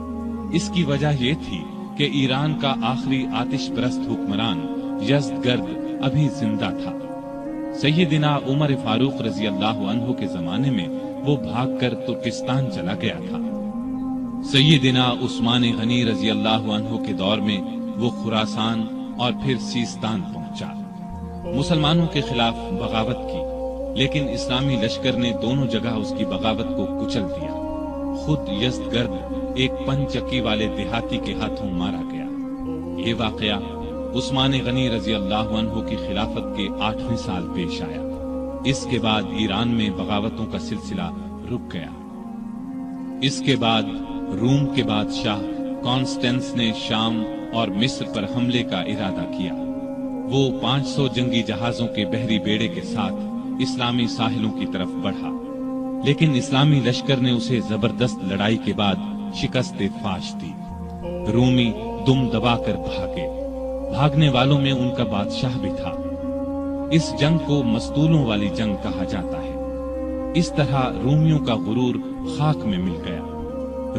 اس کی وجہ یہ تھی کہ ایران کا آخری آتش پرست حکمران یزدگرد ابھی زندہ تھا۔ سیدنا عمر فاروق رضی اللہ عنہ کے زمانے میں وہ بھاگ کر ترکستان چلا گیا تھا۔ سیدنا عثمان غنی رضی اللہ عنہ کے دور میں وہ خراسان اور پھر سیستان پہنچا۔ مسلمانوں کے خلاف بغاوت کی، لیکن اسلامی لشکر نے دونوں جگہ اس کی بغاوت کو کچل دیا۔ خود یزدگرد ایک پنچکی والے دیہاتی کے ہاتھوں مارا گیا۔ یہ واقعہ عثمان غنی رضی اللہ عنہ کی خلافت کے 8ویں سال پیش آیا۔ اس کے بعد ایران میں بغاوتوں کا سلسلہ رک گیا۔ اس کے بعد روم کے بادشاہ کانسٹینس نے شام اور مصر پر حملے کا ارادہ کیا۔ وہ 500 جنگی جہازوں کے بحری بیڑے کے ساتھ اسلامی ساحلوں کی طرف بڑھا، لیکن اسلامی لشکر نے اسے زبردست لڑائی کے بعد شکست فاش دی۔ رومی دم دبا کر بھاگے۔ بھاگنے والوں میں ان کا بادشاہ بھی تھا۔ اس جنگ کو مستولوں والی جنگ کہا جاتا ہے۔ اس طرح رومیوں کا غرور خاک میں مل گیا۔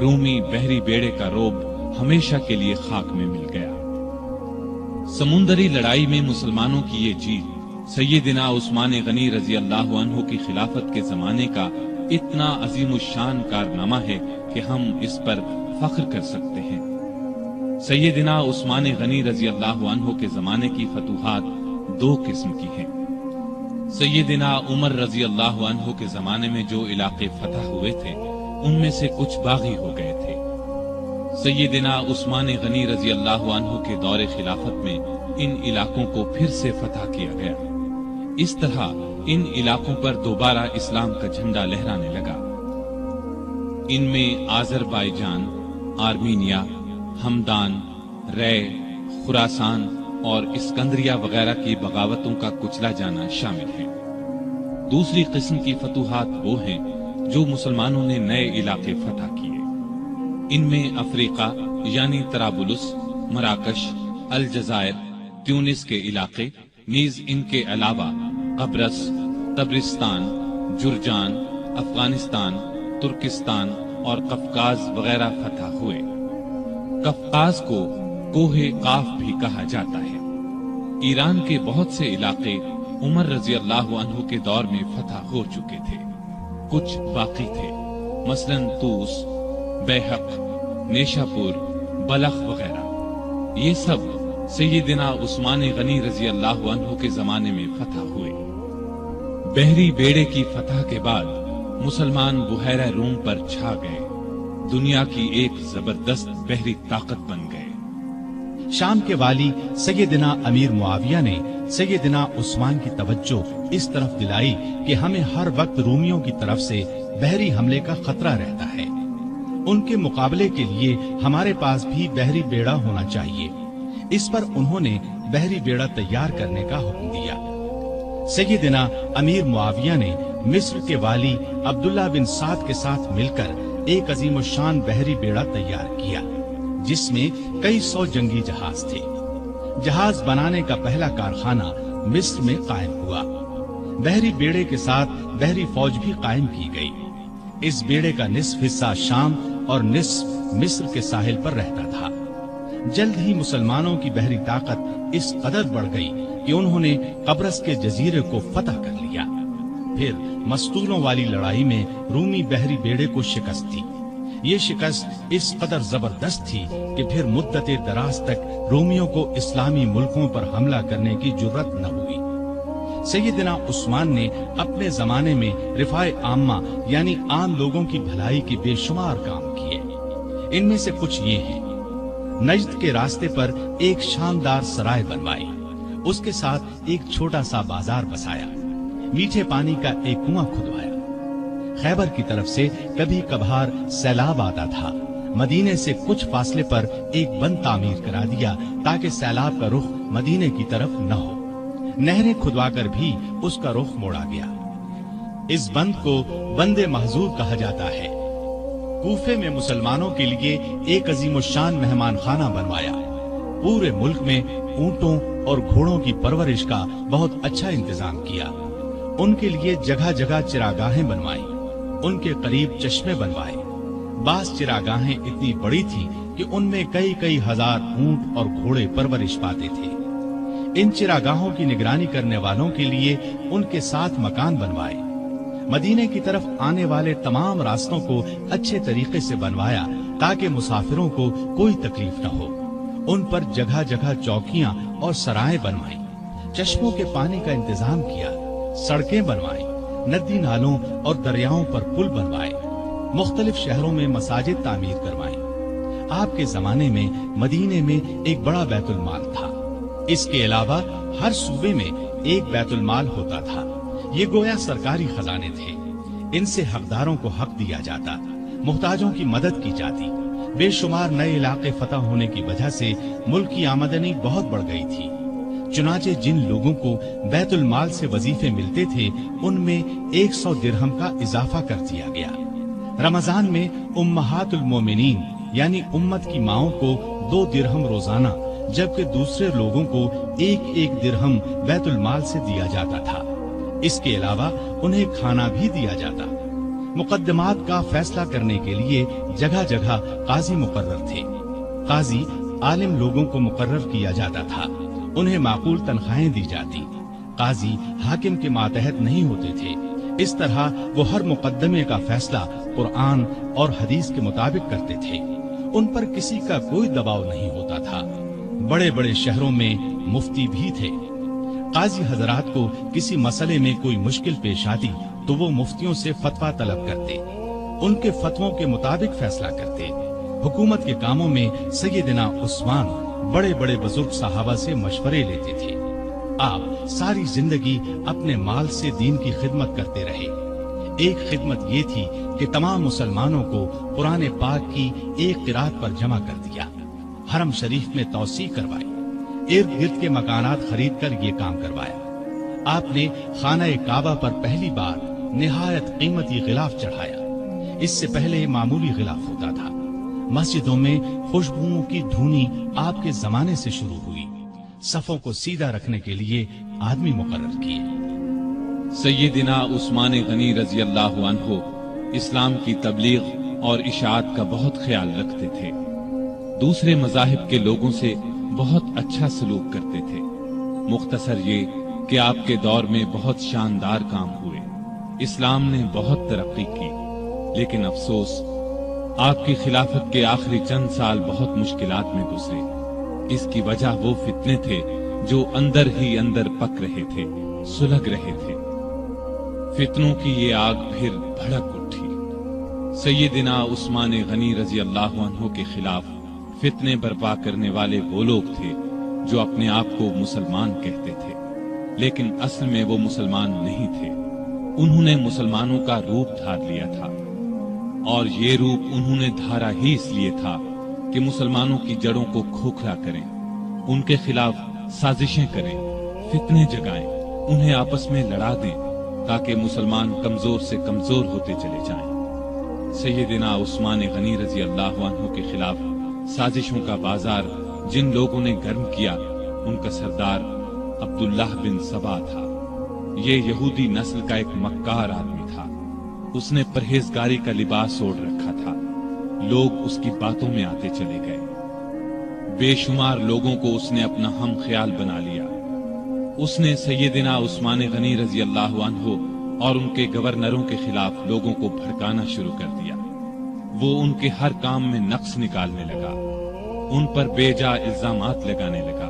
رومی بحری بیڑے کا روب ہمیشہ کے لیے خاک میں مل گیا۔ سمندری لڑائی میں مسلمانوں کی یہ جیت سیدنا عثمان غنی رضی اللہ عنہ کی خلافت کے زمانے کا اتنا عظیم الشان کارنامہ ہے کہ ہم اس پر فخر کر سکتے ہیں۔ سیدنا عثمان غنی رضی اللہ عنہ کے زمانے کی فتوحات 2 قسم کی ہیں۔ سیدنا عمر رضی اللہ عنہ کے زمانے میں جو علاقے فتح ہوئے تھے ان میں سے کچھ باغی ہو گئے تھے۔ سیدنا عثمان غنی رضی اللہ عنہ کے دور خلافت میں ان علاقوں کو پھر سے فتح کیا گیا۔ اس طرح ان علاقوں پر دوبارہ اسلام کا جھنڈا لہرانے لگا۔ ان میں آذربائیجان، آرمینیا، ہمدان، رے، خراسان اور اسکندریہ وغیرہ کی بغاوتوں کا کچلا جانا شامل ہے۔ دوسری قسم کی فتوحات وہ ہیں جو مسلمانوں نے نئے علاقے فتح کیے۔ ان میں افریقہ، یعنی طرابلس، مراکش، الجزائر، تیونس کے علاقے، نیز ان کے علاوہ قبرص، طبرستان، جرجان، افغانستان، ترکستان اور قفقاز وغیرہ فتح ہوئے۔ قفقاز کو کوہ قاف بھی کہا جاتا ہے۔ ایران کے بہت سے علاقے عمر رضی اللہ عنہ کے دور میں فتح ہو چکے تھے، کچھ باقی تھے، مثلاً طوس، بیحق، نیشاپور، بلخ وغیرہ۔ یہ سب سیدنا عثمان غنی رضی اللہ عنہ کے زمانے میں فتح ہوئے۔ بحری بیڑے کی فتح کے بعد مسلمان بحیرہ روم پر چھا گئے، دنیا کی ایک زبردست بحری طاقت بن گئے۔ شام کے والی سیدنا امیر معاویہ نے سیدنا عثمان کی توجہ اس طرف دلائی کہ ہمیں ہر وقت رومیوں کی طرف سے بحری حملے کا خطرہ رہتا ہے، ان کے مقابلے کے لیے ہمارے پاس بھی بحری بیڑا ہونا چاہیے۔ اس پر انہوں نے بحری بیڑا تیار کرنے کا حکم دیا۔ سیدنا امیر معاویہ نے مصر کے والی عبداللہ بن سعد کے ساتھ مل کر ایک عظیم الشان بحری بیڑا تیار کیا، جس میں کئی سو جنگی جہاز تھے۔ جہاز بنانے کا پہلا کارخانہ مصر میں قائم ہوا۔ بحری بیڑے کے ساتھ بحری فوج بھی قائم کی گئی۔ اس بیڑے کا نصف حصہ شام اور نصف مصر کے ساحل پر رہتا تھا۔ جلد ہی مسلمانوں کی بحری طاقت اس قدر بڑھ گئی کہ انہوں نے قبرص کے جزیرے کو فتح کر لیا۔ پھر مستولوں والی لڑائی میں رومی بحری بیڑے کو شکست دی۔ یہ شکست اس قدر زبردست تھی کہ پھر مدت دراز تک رومیوں کو اسلامی ملکوں پر حملہ کرنے کی جرت نہ ہوئی۔ سیدنا عثمان نے اپنے زمانے میں رفاع عامہ یعنی عام لوگوں کی بھلائی کے بے شمار کام کیے۔ ان میں سے کچھ یہ ہیں: نجد کے راستے پر ایک شاندار سرائے بنوائی، اس کے ساتھ ایک چھوٹا سا بازار بسایا، میٹھے پانی کا ایک کنواں کھدوایا۔ خیبر کی طرف سے کبھی کبھار سیلاب آتا تھا، مدینے سے کچھ فاصلے پر ایک بند تعمیر کرا دیا تاکہ سیلاب کا رخ مدینے کی طرف نہ ہو۔ نہریں کھدوا کر بھی اس کا رخ موڑا گیا۔ اس بند کو بند محظور کہا جاتا ہے۔ کوفے میں مسلمانوں کے لیے ایک عظیم الشان مہمان خانہ بنوایا۔ پورے ملک میں اونٹوں اور گھوڑوں کی پرورش کا بہت اچھا انتظام کیا۔ ان کے لیے جگہ جگہ چراگاہیں بنوائیں، ان کے قریب چشمے بنوائے۔ بعض چراگاہیں اتنی بڑی تھیں کہ ان میں کئی کئی ہزار اونٹ اور گھوڑے پرورش پاتے تھے۔ ان چراگاہوں کی نگرانی کرنے والوں کے لیے ان کے ساتھ مکان بنوائے۔ مدینے کی طرف آنے والے تمام راستوں کو اچھے طریقے سے بنوایا تاکہ مسافروں کو کوئی تکلیف نہ ہو۔ ان پر جگہ جگہ چوکیاں اور سرائیں بنوائیں، چشموں کے پانی کا انتظام کیا، سڑکیں بنوائیں، ندی نالوں اور دریاؤں پر پل بنوائے، مختلف شہروں میں مساجد تعمیر کروائیں۔ آپ کے زمانے میں مدینے میں ایک بڑا بیت المال تھا۔ اس کے علاوہ ہر صوبے میں ایک بیت المال ہوتا تھا۔ یہ گویا سرکاری خزانے تھے۔ ان سے حقداروں کو حق دیا جاتا، محتاجوں کی مدد کی جاتی۔ بے شمار نئے علاقے فتح ہونے کی وجہ سے ملک کی آمدنی بہت بڑھ گئی تھی۔ چنانچہ جن لوگوں کو بیت المال سے وظیفے ملتے تھے ان میں 100 درہم کا اضافہ کر دیا گیا۔ رمضان میں امہات المومنین یعنی امت کی ماؤں کو 2 درہم روزانہ، جبکہ دوسرے لوگوں کو 1 درہم بیت المال سے دیا جاتا تھا۔ اس کے علاوہ انہیں کھانا بھی دیا جاتا۔ مقدمات کا فیصلہ کرنے کے لیے جگہ جگہ قاضی مقرر تھے۔ قاضی عالم لوگوں کو مقرر کیا جاتا تھا، انہیں معقول تنخواہیں دی جاتی۔ قاضی حاکم کے ماتحت نہیں ہوتے تھے۔ اس طرح وہ ہر مقدمے کا فیصلہ قرآن اور حدیث کے مطابق کرتے تھے۔ ان پر کسی کا کوئی دباؤ نہیں ہوتا تھا۔ بڑے بڑے شہروں میں مفتی بھی تھے۔ قاضی حضرات کو کسی مسئلے میں کوئی مشکل پیش آتی تو وہ مفتیوں سے فتویٰ طلب کرتے، ان کے فتووں کے مطابق فیصلہ کرتے۔ حکومت کے کاموں میں سیدنا عثمان بڑے بڑے بزرگ صحابہ سے مشورے لیتے تھے۔ آپ ساری زندگی اپنے مال سے دین کی خدمت کرتے رہے۔ ایک خدمت یہ تھی کہ تمام مسلمانوں کو قرآن پاک کی ایک قرات پر جمع کر دیا، حرم شریف میں توسیع کروائی، ارد گرد کے مکانات خرید کر یہ کام کروایا۔ آپ نے خانہ کعبہ پر پہلی بار نہایت قیمتی غلاف چڑھایا۔ اس سے پہلے معمولی غلاف ہوتا تھا۔ مسجدوں میں خوشبوؤں کی دھونی آپ کے زمانے سے شروع ہوئی، صفوں کو سیدھا رکھنے کے لیے آدمی مقرر کیے۔ سیدنا عثمان غنی رضی اللہ عنہ اسلام کی تبلیغ اور اشاعت کا بہت خیال رکھتے تھے، دوسرے مذاہب کے لوگوں سے بہت اچھا سلوک کرتے تھے۔ مختصر یہ کہ آپ کے دور میں بہت شاندار کام ہوئے، اسلام نے بہت ترقی کی، لیکن افسوس آپ کی خلافت کے آخری چند سال بہت مشکلات میں گزرے۔ اس کی وجہ وہ فتنے تھے جو اندر ہی اندر پک رہے تھے، سلگ رہے تھے۔ فتنوں کی یہ آگ پھر بھڑک اٹھی۔ سیدنا عثمان غنی رضی اللہ عنہ کے خلاف فتنے برپا کرنے والے وہ لوگ تھے جو اپنے آپ کو مسلمان کہتے تھے، لیکن اصل میں وہ مسلمان نہیں تھے۔ انہوں نے مسلمانوں کا روپ دھار لیا تھا، اور یہ روپ انہوں نے دھارا ہی اس لیے تھا کہ مسلمانوں کی جڑوں کو کھوکھلا کریں، ان کے خلاف سازشیں کریں، فتنے جگائیں، انہیں آپس میں لڑا دیں تاکہ مسلمان کمزور سے کمزور ہوتے چلے جائیں۔ سیدنا عثمان غنی رضی اللہ عنہ کے خلاف سازشوں کا بازار جن لوگوں نے گرم کیا، ان کا سردار عبداللہ بن سبا تھا۔ یہ یہودی نسل کا ایک مکار آدمی تھا، اس نے پرہیزگاری کا لباس اوڑھ رکھا تھا، لوگ اس کی باتوں میں آتے چلے گئے، بے شمار لوگوں کو اس نے اپنا ہم خیال بنا لیا۔ اس نے سیدنا عثمان غنی رضی اللہ عنہ اور ان کے گورنروں کے خلاف لوگوں کو بھڑکانا شروع کر دیا۔ وہ ان کے ہر کام میں نقص نکالنے لگا، ان پر بے جا الزامات لگانے لگا۔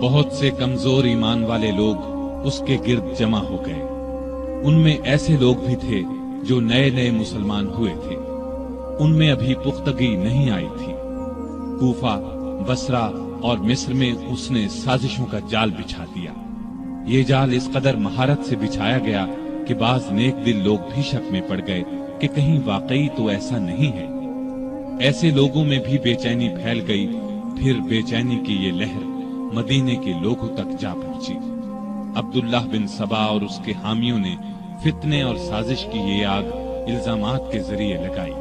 بہت سے کمزور ایمان والے لوگ اس کے گرد جمع ہو گئے۔ ان میں ایسے لوگ بھی تھے جو نئے نئے مسلمان ہوئے تھے، ان میں ابھی پختگی نہیں آئی تھی۔ کوفہ، بصرہ اور مصر میں اس نے سازشوں کا جال بچھا دیا۔ یہ جال اس قدر مہارت سے بچھایا گیا کہ بعض نیک دل لوگ بھی شک میں پڑ گئے کہ کہیں واقعی تو ایسا نہیں ہے۔ ایسے لوگوں میں بھی بے چینی پھیل گئی۔ پھر بے چینی کی یہ لہر مدینے کے لوگوں تک جا پہنچی۔ عبداللہ بن سبا اور اس کے حامیوں نے فتنے اور سازش کی یہ آگ الزامات کے ذریعے لگائی۔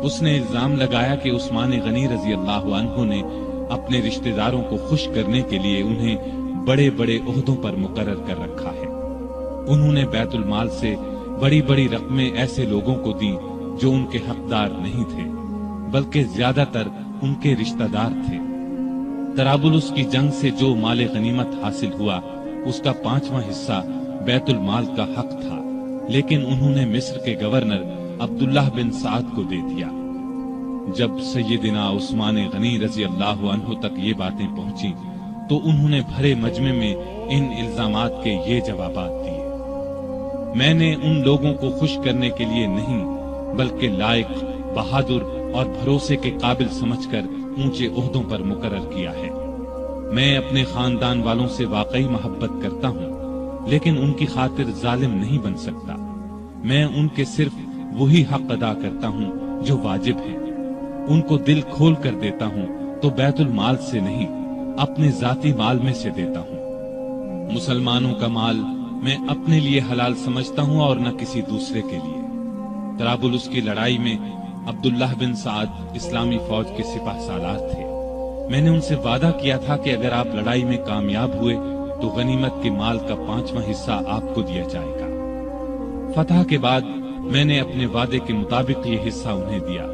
اس نے الزام لگایا کہ عثمان غنی رضی اللہ عنہ نے اپنے رشتہ داروں کو خوش کرنے کے لیے انہیں بڑے بڑے عہدوں پر مقرر کر رکھا ہے۔ انہوں نے بیت المال سے بڑی بڑی رقمیں ایسے لوگوں کو دیں جو ان کے حقدار نہیں تھے، بلکہ زیادہ تر ان کے رشتہ دار تھے۔ طرابلس کی جنگ سے جو مال غنیمت حاصل ہوا، اس کا 5واں حصہ بیت المال کا حق تھا، لیکن انہوں نے مصر کے گورنر عبداللہ بن سعد کو دے دیا۔ جب سیدنا عثمان غنی رضی اللہ عنہ تک یہ باتیں پہنچی تو انہوں نے بھرے مجمع میں ان الزامات کے یہ جوابات دیے۔ میں نے ان لوگوں کو خوش کرنے کے لیے نہیں، بلکہ لائق، بہادر اور بھروسے کے قابل سمجھ کر اونچے عہدوں پر مقرر کیا ہے۔ میں اپنے خاندان والوں سے واقعی محبت کرتا ہوں، لیکن ان کی خاطر ظالم نہیں بن سکتا۔ میں ان کے صرف وہی حق ادا کرتا ہوں جو واجب ہیں۔ ان کو دل کھول کر دیتا ہوں تو بیت المال سے نہیں، اپنے ذاتی مال میں سے دیتا ہوں۔ مسلمانوں کا مال میں اپنے لیے حلال سمجھتا ہوں اور نہ کسی دوسرے کے لیے۔ طرابلس کی لڑائی میں عبداللہ بن سعد اسلامی فوج کے سپاہ سالار تھے۔ میں نے ان سے وعدہ کیا تھا کہ اگر آپ لڑائی میں کامیاب ہوئے تو غنیمت کے مال کا 5واں حصہ آپ کو دیا جائے گا۔ فتح کے بعد میں نے اپنے وعدے کے مطابق یہ حصہ انہیں دیا،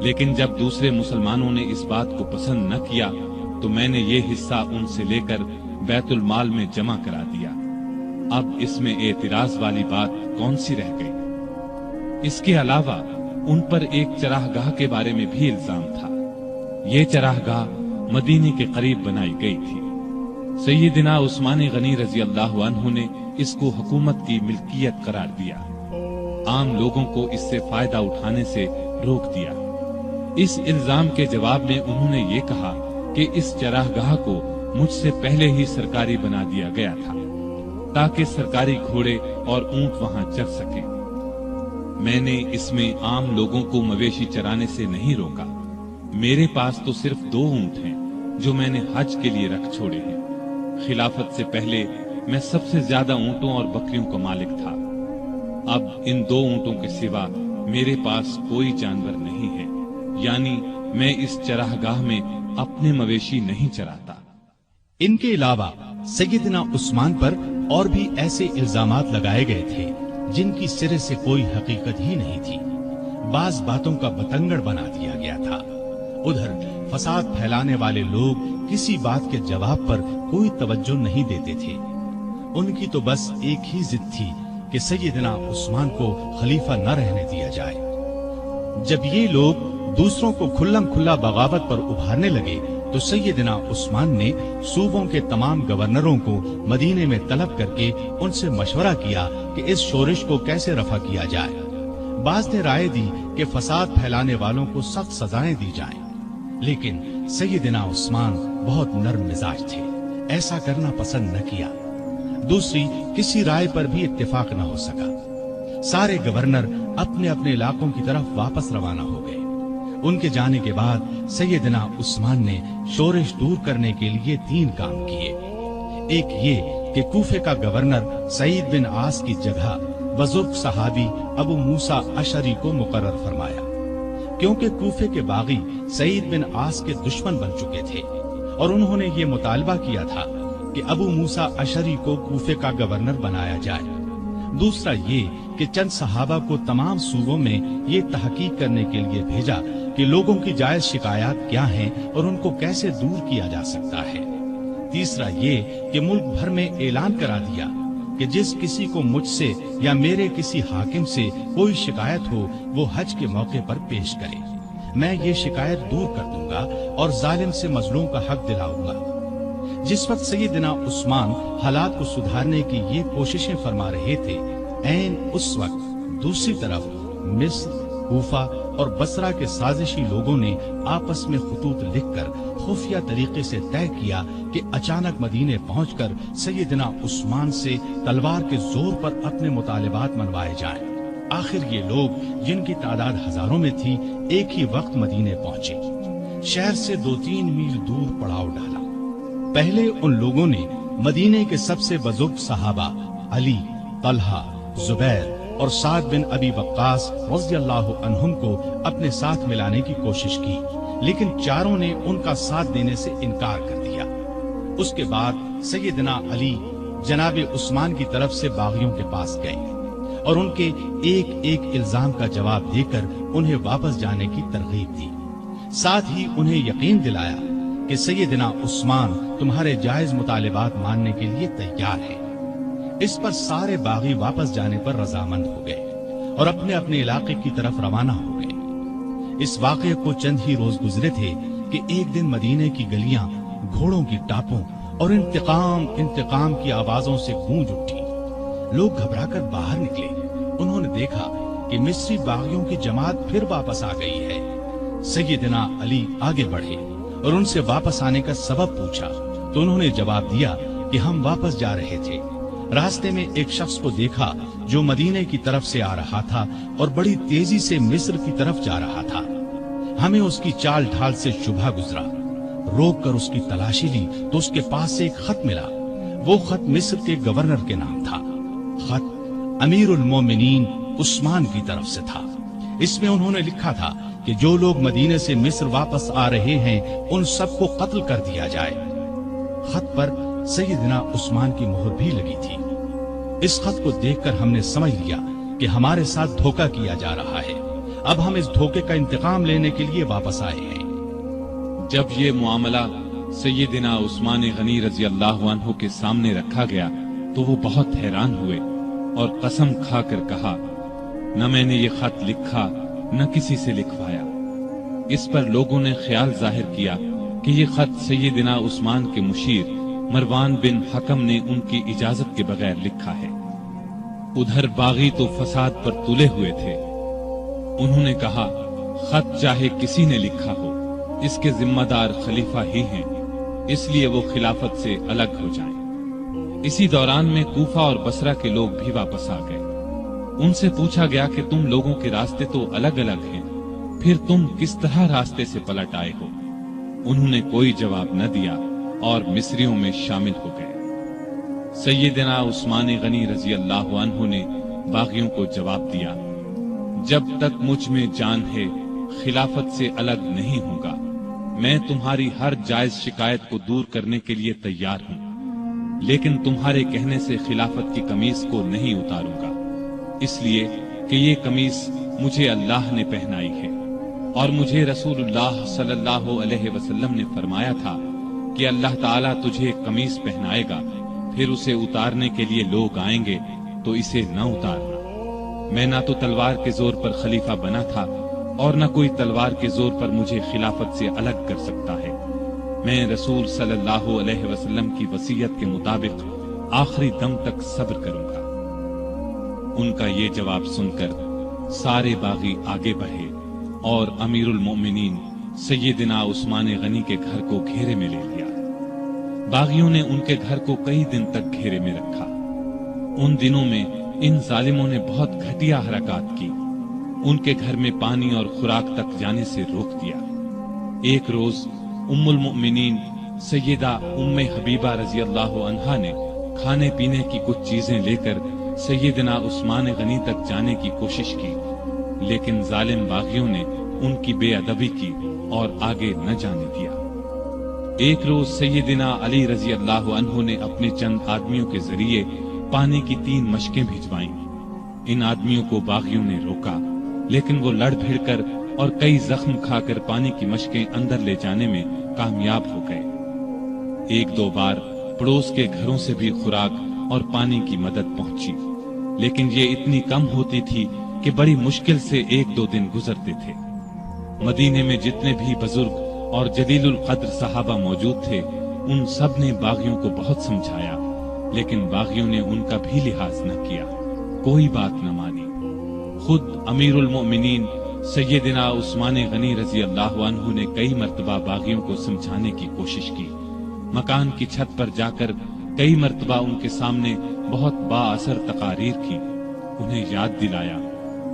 لیکن جب دوسرے مسلمانوں نے اس بات کو پسند نہ کیا تو میں نے یہ حصہ ان سے لے کر بیت المال میں جمع کرا دیا۔ اب اس میں اعتراض والی بات کون سی رہ گئی؟ اس کے علاوہ ان پر ایک چراہ گاہ کے بارے میں بھی الزام تھا۔ یہ چراہ گاہ مدینے کے قریب بنائی گئی تھی۔ سیدنا عثمان غنی رضی اللہ عنہ نے اس کو حکومت کی ملکیت قرار دیا، عام لوگوں کو اس سے فائدہ اٹھانے سے روک دیا۔ اس الزام کے جواب میں انہوں نے یہ کہا کہ اس چراہ گاہ کو مجھ سے پہلے ہی سرکاری بنا دیا گیا تھا تاکہ سرکاری گھوڑے اور اونٹ وہاں چر سکیں۔ میں نے اس میں عام لوگوں کو مویشی چرانے سے نہیں روکا۔ میرے پاس تو صرف 2 اونٹ ہیں جو میں نے حج کے لیے رکھ چھوڑے ہیں۔ خلافت سے پہلے میں سب سے زیادہ اونٹوں اور بکریوں کا مالک تھا۔ اب ان 2 اونٹوں کے سوا میرے پاس کوئی جانور نہیں ہے، یعنی میں اس چراگاہ میں اپنے مویشی نہیں چراتا۔ ان کے علاوہ سیدنا عثمان پر اور بھی ایسے الزامات لگائے گئے تھے جن کی سرے سے کوئی حقیقت ہی نہیں تھی۔ بعض باتوں کا بتنگڑ بنا دیا گیا تھا۔ ادھر فساد پھیلانے والے لوگ کسی بات کے جواب پر کوئی توجہ نہیں دیتے تھے۔ ان کی تو بس ایک ہی ضد تھی کہ سیدنا عثمان کو خلیفہ نہ رہنے دیا جائے۔ جب یہ لوگ دوسروں کو کھلم کھلا بغاوت پر ابھارنے لگے تو سیدنا عثمان نے صوبوں کے تمام گورنروں کو مدینے میں طلب کر کے ان سے مشورہ کیا کہ اس شورش کو کیسے رفع کیا جائے۔ بعض نے رائے دی کہ فساد پھیلانے والوں کو سخت سزائیں دی جائیں، لیکن سیدنا عثمان بہت نرم مزاج تھے، ایسا کرنا پسند نہ کیا۔ دوسری کسی رائے پر بھی اتفاق نہ ہو سکا۔ سارے گورنر اپنے اپنے علاقوں کی طرف واپس روانہ ہو گئے۔ ان کے جانے کے بعد سیدنا عثمان نے شورش دور کرنے کے لیے 3 کام کیے۔ ایک یہ کہ کوفے کا گورنر سعید بن عاص کی جگہ بزرگ صحابی ابو موسیٰ اشعری کو مقرر فرمایا، کیونکہ کوفے کے باغی سعید بن عاص کے دشمن بن چکے تھے اور انہوں نے یہ مطالبہ کیا تھا کہ ابو موسیٰ اشعری کو کوفے کا گورنر بنایا جائے۔ دوسرا یہ کہ چند صحابہ کو تمام صوبوں میں یہ تحقیق کرنے کے لیے بھیجا کہ لوگوں کی جائز شکایات کیا ہیں اور ان کو کیسے دور کیا جا سکتا ہے۔ تیسرا یہ کہ ملک بھر میں اعلان کرا دیا کہ جس کسی کو مجھ سے یا میرے کسی حاکم سے کوئی شکایت ہو وہ حج کے موقع پر پیش کرے، میں یہ شکایت دور کر دوں گا اور ظالم سے مظلوم کا حق دلاؤں گا۔ جس وقت سیدنا عثمان حالات کو سدھارنے کی یہ کوششیں فرما رہے تھے، عین اس وقت دوسری طرف مصر، کوفہ اور بصرہ کے سازشی لوگوں نے آپس میں خطوط لکھ کر خفیہ طریقے سے طے کیا کہ اچانک مدینے پہنچ کر سیدنا عثمان سے تلوار کے زور پر اپنے مطالبات منوائے جائیں۔ آخر یہ لوگ جن کی تعداد ہزاروں میں تھی ایک ہی وقت مدینے پہنچے۔ شہر سے 2-3 میل دور پڑاؤ ڈالا۔ پہلے ان لوگوں نے مدینے کے سب سے بزرگ صحابہ علی، طلحہ، زبیر اور سعد بن ابی وقاص رضی اللہ عنہم کو اپنے ساتھ ملانے کی کوشش کی، لیکن چاروں نے ان کا ساتھ دینے سے انکار کر دیا۔ اس کے بعد سیدنا علی جناب عثمان کی طرف سے باغیوں کے پاس گئے اور ان کے ایک ایک الزام کا جواب دے کر انہیں واپس جانے کی ترغیب دی، ساتھ ہی انہیں یقین دلایا کہ سیدنا عثمان تمہارے جائز مطالبات ماننے کے لیے تیار ہے۔ اس پر سارے باغی واپس جانے پر رضامند ہو گئے اور اپنے اپنے علاقے کی طرف روانہ ہو گئے۔ اس واقعے کو چند ہی روز گزرے تھے کہ ایک دن مدینے کی گلیاں گھوڑوں کی ٹاپوں اور انتقام کی آوازوں سے گونج اٹھی۔ لوگ گھبرا کر باہر نکلے۔ انہوں نے دیکھا کہ مصری باغیوں کی جماعت پھر واپس آ گئی ہے۔ سیدنا علی آگے بڑھے اور ان سے واپس آنے کا سبب پوچھا تو انہوں نے جواب دیا کہ ہم واپس جا رہے تھے، راستے میں ایک شخص کو دیکھا جو مدینے کی طرف سے آ رہا تھا اور بڑی تیزی سے مصر کی طرف جا رہا تھا۔ ہمیں اس کی چال ڈھال سے شبہ گزرا، روک کر اس کی تلاشی لی تو اس کے پاس سے ایک خط ملا۔ وہ خط مصر کے گورنر کے نام تھا۔ خط امیر المومنین عثمان کی طرف سے تھا۔ اس میں انہوں نے لکھا تھا کہ جو لوگ مدینے سے مصر واپس آ رہے ہیں ان سب کو قتل کر دیا جائے۔ خط پر سیدنا عثمان کی مہر بھی لگی تھی۔ اس خط کو دیکھ کر ہم نے سمجھ لیا کہ ہمارے ساتھ دھوکہ کیا جا رہا ہے، اب ہم اس دھوکے کا انتقام لینے کے لیے واپس آئے ہیں۔ جب یہ معاملہ سیدنا عثمان غنی رضی اللہ عنہ کے سامنے رکھا گیا تو وہ بہت حیران ہوئے اور قسم کھا کر کہا، نہ میں نے یہ خط لکھا نہ کسی سے لکھوایا۔ اس پر لوگوں نے خیال ظاہر کیا کہ یہ خط سیدنا عثمان کے مشیر مروان بن حکم نے ان کی اجازت کے بغیر لکھا ہے۔ ادھر باغی تو فساد پر تلے ہوئے تھے۔ انہوں نے کہا، خط چاہے کسی نے لکھا ہو، اس کے ذمہ دار خلیفہ ہی ہیں، اس لیے وہ خلافت سے الگ ہو جائیں۔ اسی دوران میں کوفہ اور بصرہ کے لوگ بھی واپس آ گئے۔ ان سے پوچھا گیا کہ تم لوگوں کے راستے تو الگ الگ ہیں، پھر تم کس طرح راستے سے پلٹ آئے ہو؟ انہوں نے کوئی جواب نہ دیا اور مصریوں میں شامل ہو گئے۔ سیدنا عثمان غنی رضی اللہ عنہ نے باغیوں کو جواب دیا، جب تک مجھ میں جان ہے خلافت سے الگ نہیں ہوں گا۔ میں تمہاری ہر جائز شکایت کو دور کرنے کے لیے تیار ہوں، لیکن تمہارے کہنے سے خلافت کی قمیص کو نہیں اتاروں گا، اس لیے کہ یہ قمیص مجھے اللہ نے پہنائی ہے، اور مجھے رسول اللہ صلی اللہ علیہ وسلم نے فرمایا تھا کہ اللہ تعالیٰ تجھے ایک قمیص پہنائے گا، پھر اسے اتارنے کے لیے لوگ آئیں گے تو اسے نہ اتارنا۔ میں نہ تو تلوار کے زور پر خلیفہ بنا تھا اور نہ کوئی تلوار کے زور پر مجھے خلافت سے الگ کر سکتا ہے۔ میں رسول صلی اللہ علیہ وسلم کی وصیت کے مطابق آخری دم تک صبر کروں گا۔ ان کا یہ جواب سن کر سارے باغی آگے بڑھے اور امیر المؤمنین سیدنا عثمان غنی کے گھر کو گھیرے میں لے لیا۔ باغیوں نے ان کے گھر کو کئی دن تک گھیرے میں رکھا۔ ان دنوں میں ان ظالموں نے بہت گھٹیا حرکات کی، ان کے گھر میں پانی اور خوراک تک جانے سے روک دیا۔ ایک روز ام المؤمنین سیدہ ام حبیبہ رضی اللہ عنہا نے کھانے پینے کی کچھ چیزیں لے کر سیدنا عثمان غنی تک جانے کی کوشش کی، لیکن ظالم باغیوں نے ان کی بے ادبی کی اور آگے نہ جانے دیا۔ ایک روز سیدنا علی رضی اللہ عنہ نے اپنے چند آدمیوں کے ذریعے پانی کی 3 مشکیں بھجوائیں۔ ان آدمیوں کو باغیوں نے روکا، لیکن وہ لڑ بھیڑ کر اور کئی زخم کھا کر پانی کی مشکیں اندر لے جانے میں کامیاب ہو گئے۔ 1-2 بار پڑوس کے گھروں سے بھی خوراک اور پانی کی مدد پہنچی، لیکن یہ اتنی کم ہوتی تھی کہ بڑی مشکل سے 1-2 دن گزرتے تھے۔ مدینے میں جتنے بھی بزرگ اور جلیل القدر صحابہ موجود تھے، ان سب نے باغیوں کو بہت سمجھایا، لیکن باغیوں نے ان کا بھی لحاظ نہ کیا، کوئی بات نہ مانی۔ خود امیر المؤمنین سیدنا عثمان غنی رضی اللہ عنہ نے کئی مرتبہ باغیوں کو سمجھانے کی کوشش کی، مکان کی چھت پر جا کر کئی مرتبہ ان کے سامنے بہت با اثر تقاریر کی، انہیں یاد دلایا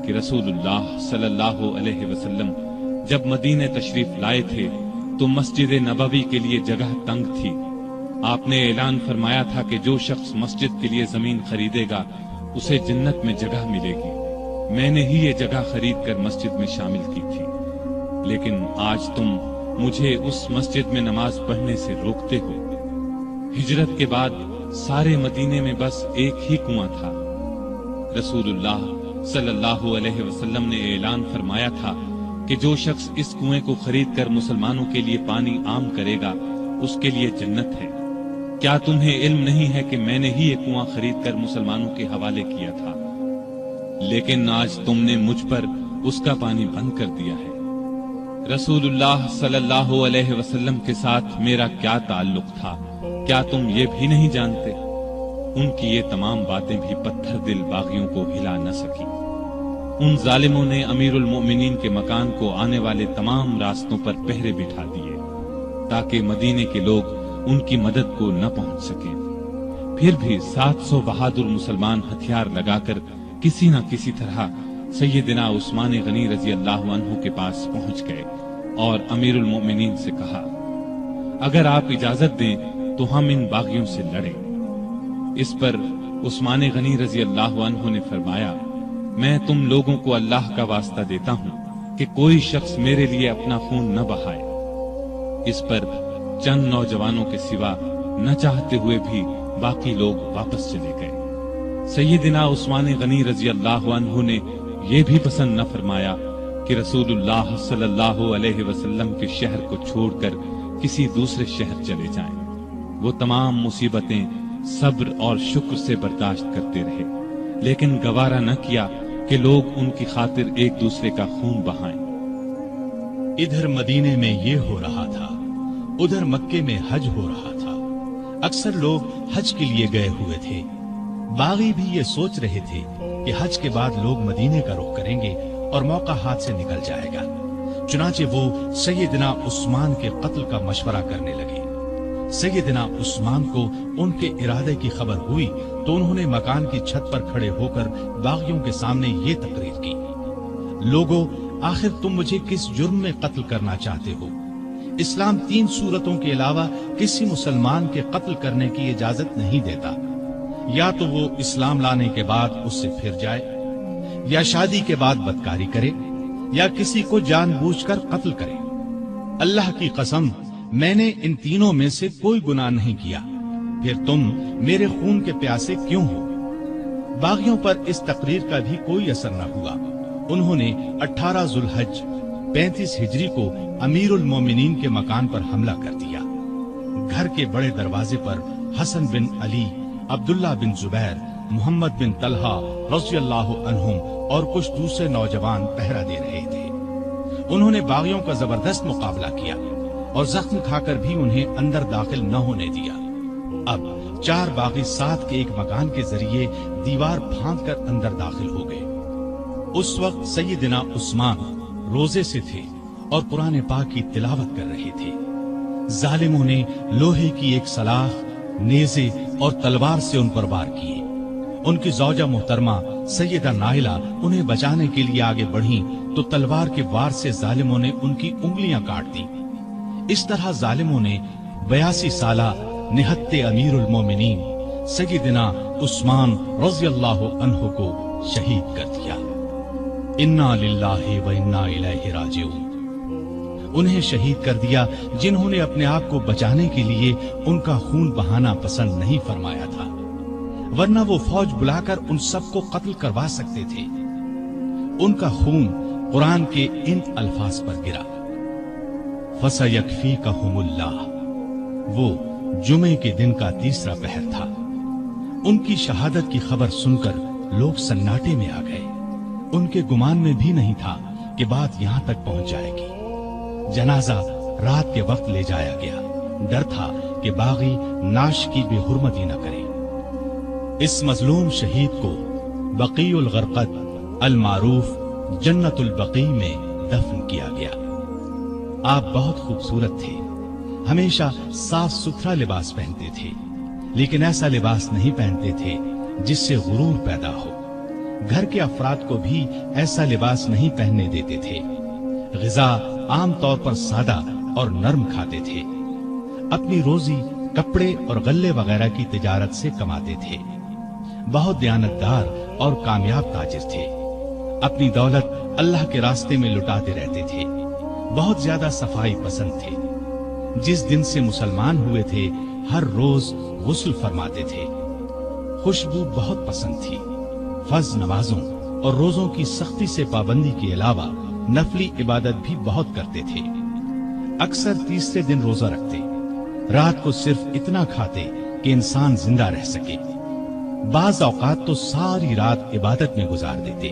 کہ رسول اللہ صلی اللہ علیہ وسلم جب مدینے تشریف لائے تھے تو مسجد نبوی کے لیے جگہ تنگ تھی۔ آپ نے اعلان فرمایا تھا کہ جو شخص مسجد کے لیے زمین خریدے گا اسے جنت میں جگہ ملے گی۔ میں نے ہی یہ جگہ خرید کر مسجد میں شامل کی تھی، لیکن آج تم مجھے اس مسجد میں نماز پڑھنے سے روکتے ہو۔ ہجرت کے بعد سارے مدینے میں بس ایک ہی کنواں تھا۔ رسول اللہ صلی اللہ علیہ وسلم نے اعلان فرمایا تھا کہ جو شخص اس کنویں کو خرید کر مسلمانوں کے لیے پانی عام کرے گا اس کے لیے جنت ہے۔ کیا تمہیں علم نہیں ہے کہ میں نے ہی یہ کنواں خرید کر مسلمانوں کے حوالے کیا تھا، لیکن آج تم نے مجھ پر اس کا پانی بند کر دیا ہے۔ رسول اللہ صلی اللہ علیہ وسلم کے ساتھ میرا کیا تعلق تھا، کیا تم یہ بھی نہیں جانتے؟ ان کی یہ تمام باتیں بھی پتھر دل باغیوں کو ہلا نہ سکی۔ ان ظالموں نے امیر المؤمنین کے مکان کو آنے والے تمام راستوں پر پہرے بٹھا دیے تاکہ مدینے کے لوگ ان کی مدد کو نہ پہنچ سکیں۔ پھر بھی 700 بہادر مسلمان ہتھیار لگا کر کسی نہ کسی طرح سیدنا عثمان غنی رضی اللہ عنہ کے پاس پہنچ گئے اور امیر المؤمنین سے کہا، اگر آپ اجازت دیں تو ہم ان باغیوں سے لڑیں۔ اس پر عثمان غنی رضی اللہ عنہ نے فرمایا، میں تم لوگوں کو اللہ کا واسطہ دیتا ہوں کہ کوئی شخص میرے لیے اپنا خون نہ بہائے۔ اس پر چند نوجوانوں کے سوا نہ چاہتے ہوئے بھی باقی لوگ واپس چلے گئے۔ سیدنا عثمان غنی رضی اللہ عنہ نے یہ بھی پسند نہ فرمایا کہ رسول اللہ صلی اللہ علیہ وسلم کے شہر کو چھوڑ کر کسی دوسرے شہر چلے جائیں۔ وہ تمام مصیبتیں صبر اور شکر سے برداشت کرتے رہے، لیکن گوارا نہ کیا کہ لوگ ان کی خاطر ایک دوسرے کا خون بہائیں۔ ادھر مدینے میں یہ ہو رہا تھا، ادھر مکے میں حج ہو رہا تھا۔ اکثر لوگ حج کے لیے گئے ہوئے تھے۔ باغی بھی یہ سوچ رہے تھے کہ حج کے بعد لوگ مدینے کا رخ کریں گے اور موقع ہاتھ سے نکل جائے گا، چنانچہ وہ سیدنا عثمان کے قتل کا مشورہ کرنے لگے۔ سیدنا عثمان کو ان کے ارادے کی خبر ہوئی تو انہوں نے مکان کی چھت پر کھڑے ہو کر باغیوں کے سامنے یہ تقریر کی، لوگو، آخر تم مجھے کس جرم میں قتل کرنا چاہتے ہو؟ اسلام 3 صورتوں کے علاوہ کسی مسلمان کے قتل کرنے کی اجازت نہیں دیتا۔ یا تو وہ اسلام لانے کے بعد اس سے پھر جائے، یا شادی کے بعد بدکاری کرے، یا کسی کو جان بوجھ کر قتل کرے۔ اللہ کی قسم میں نے ان تینوں میں سے کوئی گناہ نہیں کیا، پھر تم میرے خون کے پیاسے کیوں ہو؟ باغیوں پر اس تقریر کا بھی کوئی اثر نہ ہوا۔ انہوں نے 18 ذوالحج 35 ہجری کو امیر المومنین کے مکان پر حملہ کر دیا۔ گھر کے بڑے دروازے پر حسن بن علی، عبداللہ بن زبیر، محمد بن طلحہ رضی اللہ عنہم اور کچھ دوسرے نوجوان پہرا دے رہے تھے۔ انہوں نے باغیوں کا زبردست مقابلہ کیا اور زخم کھا کر بھی انہیں اندر داخل نہ ہونے دیا۔ اب 4 باغی ساتھ کے ایک مکان کے ذریعے دیوار پھاند کر اندر داخل ہو گئے۔ اس وقت سیدنا عثمان روزے سے تھے اور قرآن پاک کی تلاوت کر رہے تھے۔ ظالموں نے لوہے کی ایک سلاخ، نیزے اور تلوار سے ان پر وار کیے۔ ان کی زوجہ محترمہ سیدہ نائلہ انہیں بچانے کے لیے آگے بڑھیں تو تلوار کے وار سے ظالموں نے ان کی انگلیاں کاٹ دیں۔ اس طرح ظالموں نے 82 سالہ نہتے امیر المومنین سیدنا عثمان رضی اللہ عنہ کو شہید کر دیا۔ انا للہ و انا الیہ راجعون۔ انہیں شہید کر دیا جنہوں نے اپنے آپ کو بچانے کے لیے ان کا خون بہانا پسند نہیں فرمایا تھا، ورنہ وہ فوج بلا کر ان سب کو قتل کروا سکتے تھے۔ ان کا خون قرآن کے ان الفاظ پر گرا، فَسَيَكْفِيكَهُمُ اللَّهُ۔ وہ جمعے کے دن کا تیسرا پہر تھا۔ ان کی شہادت کی خبر سن کر لوگ سناٹے میں آ گئے۔ ان کے گمان میں بھی نہیں تھا کہ بات یہاں تک پہنچ جائے گی۔ جنازہ رات کے وقت لے جایا گیا، ڈر تھا کہ باغی ناش کی بے حرمتی نہ کرے۔ اس مظلوم شہید کو بقیع الغرقد المعروف جنت البقیع میں دفن کیا گیا۔ آپ بہت خوبصورت تھے، ہمیشہ صاف ستھرا لباس پہنتے تھے، لیکن ایسا لباس نہیں پہنتے تھے جس سے غرور پیدا ہو۔ گھر کے افراد کو بھی ایسا لباس نہیں پہننے دیتے تھے۔ غذا عام طور پر سادہ اور نرم کھاتے تھے۔ اپنی روزی کپڑے اور غلے وغیرہ کی تجارت سے کماتے تھے۔ بہت دیانتدار اور کامیاب تاجر تھے۔ اپنی دولت اللہ کے راستے میں لٹاتے رہتے تھے۔ بہت زیادہ صفائی پسند تھے۔ جس دن سے مسلمان ہوئے تھے ہر روز غسل فرماتے تھے۔ خوشبو بہت پسند تھی۔ فرض نمازوں اور روزوں کی سختی سے پابندی کے علاوہ نفلی عبادت بھی بہت کرتے تھے۔ اکثر تیسرے دن روزہ رکھتے، رات کو صرف اتنا کھاتے کہ انسان زندہ رہ سکے۔ بعض اوقات تو ساری رات عبادت میں گزار دیتے۔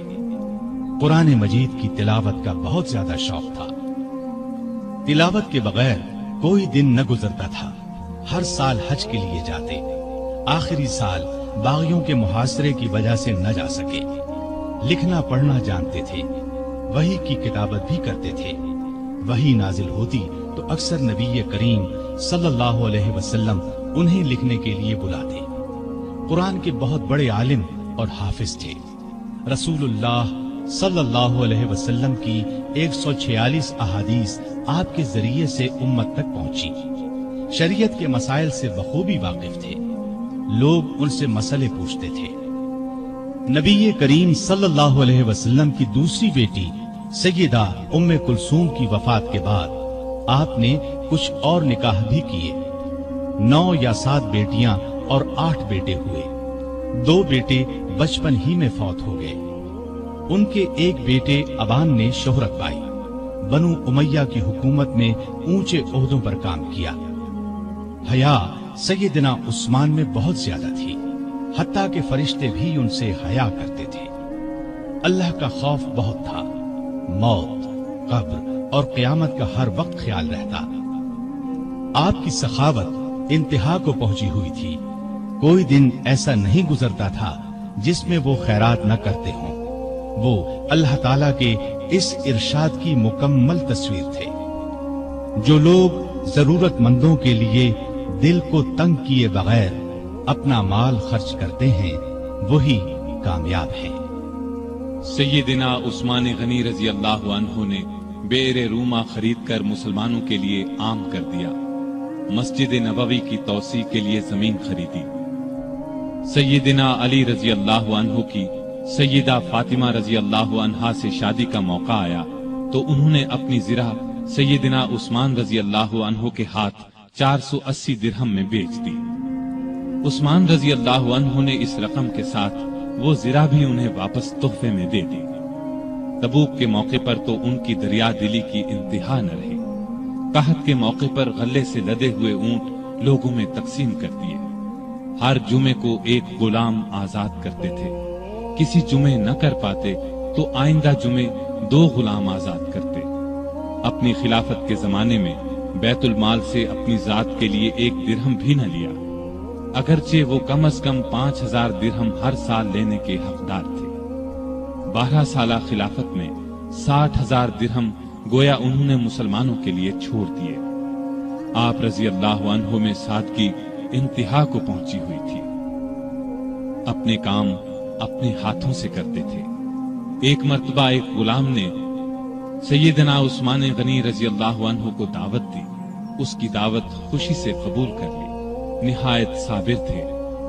قرآن مجید کی تلاوت کا بہت زیادہ شوق تھا۔ تلاوت کے بغیر کوئی دن نہ گزرتا تھا۔ ہر سال حج کے لیے جاتے، آخری سال باغیوں کے محاصرے کی وجہ سے نہ جا سکے۔ لکھنا پڑھنا جانتے تھے، وحی کی کتابت بھی کرتے تھے۔ وحی نازل ہوتی تو اکثر نبی کریم صلی اللہ علیہ وسلم انہیں لکھنے کے لیے بلاتے۔ قرآن کے بہت بڑے عالم اور حافظ تھے۔ رسول اللہ صلی اللہ علیہ وسلم کی 146 احادیث آپ کے ذریعے سے امت تک پہنچی۔ شریعت کے مسائل سے بخوبی واقف تھے۔ لوگ ان سے مسئلے پوچھتے تھے۔ نبی کریم صلی اللہ علیہ وسلم کی دوسری بیٹی سیدہ ام کلثوم کی وفات کے بعد آپ نے کچھ اور نکاح بھی کیے۔ 9 یا 7 بیٹیاں اور 8 بیٹے ہوئے۔ 2 بیٹے بچپن ہی میں فوت ہو گئے۔ ان کے ایک بیٹے ابان نے شہرت پائی، بنو امیہ کی حکومت میں اونچے عہدوں پر کام کیا۔ حیا سیدنا عثمان میں بہت زیادہ تھی، حتیٰ کہ فرشتے بھی ان سے حیا کرتے تھے۔ اللہ کا خوف بہت تھا۔ موت، قبر اور قیامت کا ہر وقت خیال رہتا۔ آپ کی سخاوت انتہا کو پہنچی ہوئی تھی۔ کوئی دن ایسا نہیں گزرتا تھا جس میں وہ خیرات نہ کرتے ہوں۔ وہ اللہ تعالیٰ کے اس ارشاد کی مکمل تصویر تھے۔ جو لوگ ضرورت مندوں کے لیے دل کو تنگ کیے بغیر اپنا مال خرچ کرتے ہیں وہی کامیاب ہیں۔ سیدنا عثمان غنی رضی اللہ عنہ نے بئر روما خرید کر مسلمانوں کے لیے عام کر دیا۔ مسجد نبوی کی توسیع کے لیے زمین خریدی۔ سیدنا علی رضی اللہ عنہ کی سیدہ فاطمہ رضی اللہ عنہا سے شادی کا موقع آیا تو انہوں نے اپنی زرہ سیدنا عثمان رضی اللہ عنہ کے ہاتھ 480 درہم میں بیچ دی۔ عثمان رضی اللہ عنہ نے اس رقم کے ساتھ وہ زرہ بھی انہیں واپس تحفے میں دے دی۔ تبوک کے موقع پر تو ان کی دریا دلی کی انتہا نہ رہی۔ قحط کے موقع پر غلے سے لدے ہوئے اونٹ لوگوں میں تقسیم کر دیے۔ ہر جمعے کو ایک غلام آزاد کرتے تھے۔ کسی جمعے نہ کر پاتے تو آئندہ جمعے 2 غلام آزاد کرتے۔ اپنی خلافت کے زمانے میں بیت المال سے اپنی ذات کے لیے 1 درہم بھی نہ لیا، اگرچہ وہ کم از کم 5000 درہم ہر سال لینے کے حقدار تھے۔ 12 سالہ خلافت میں 60,000 درہم گویا انہوں نے مسلمانوں کے لیے چھوڑ دیے۔ آپ رضی اللہ عنہ میں سادگی انتہا کو پہنچی ہوئی تھی۔ اپنے کام اپنے ہاتھوں سے کرتے تھے۔ ایک مرتبہ ایک غلام نے سیدنا عثمان غنی رضی اللہ عنہ کو دعوت دی۔ اس کی دعوت خوشی سے قبول کر لی۔ نہایت صابر تھے،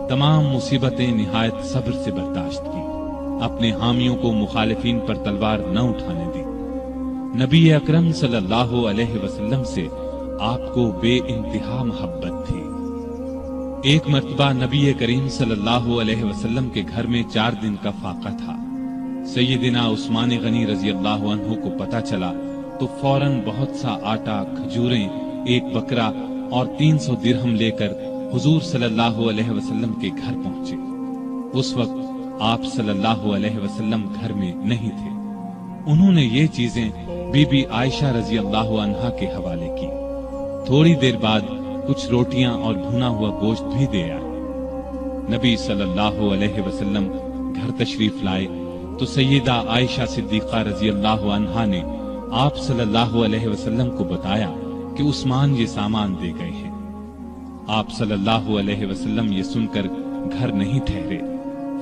تمام مصیبتیں نہایت صبر سے برداشت کی، اپنے حامیوں کو مخالفین پر تلوار نہ اٹھانے دی۔ نبی اکرم صلی اللہ علیہ وسلم سے آپ کو بے انتہا محبت تھی۔ ایک مرتبہ نبی کریم صلی اللہ علیہ وسلم کے گھر میں 4 دن کا فاقہ تھا۔ سیدنا عثمان غنی رضی اللہ عنہ کو پتہ چلا تو فوراً بہت سا آٹا، کھجوریں، 1 بکرا اور 300 درہم لے کر حضور صلی اللہ علیہ وسلم کے گھر پہنچے۔ اس وقت آپ صلی اللہ علیہ وسلم گھر میں نہیں تھے۔ انہوں نے یہ چیزیں بی بی عائشہ رضی اللہ عنہا کے حوالے کی۔ تھوڑی دیر بعد کچھ روٹیاں اور بھنا ہوا گوشت بھی دے آئے۔ نبی صلی اللہ علیہ وسلم گھر تشریف لائے تو سیدہ عائشہ صدیقہ رضی اللہ عنہا نے آپ صلی اللہ علیہ وسلم کو بتایا کہ عثمان یہ سامان دے گئے ہیں۔ آپ صلی اللہ علیہ وسلم یہ سن کر گھر نہیں ٹھہرے،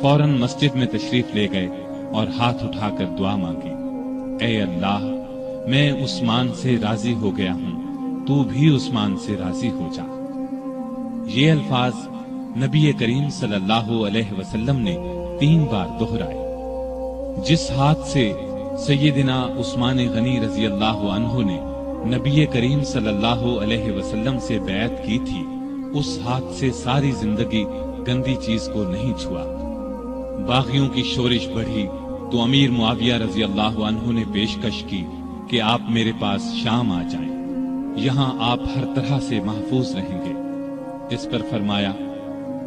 فوراً مسجد میں تشریف لے گئے اور ہاتھ اٹھا کر دعا مانگی، اے اللہ، میں عثمان سے راضی ہو گیا ہوں، تو بھی عثمان سے راضی ہو جا۔ یہ الفاظ نبی کریم صلی اللہ علیہ وسلم نے 3 بار دہرائے۔ جس ہاتھ سے سیدنا عثمان غنی رضی اللہ عنہ نے نبی کریم صلی اللہ علیہ وسلم سے بیعت کی تھی، اس ہاتھ سے ساری زندگی گندی چیز کو نہیں چھوا۔ باغیوں کی شورش بڑھی تو امیر معاویہ رضی اللہ عنہ نے پیشکش کی کہ آپ میرے پاس شام آ جائیں، یہاں آپ ہر طرح سے محفوظ رہیں گے۔ اس پر فرمایا،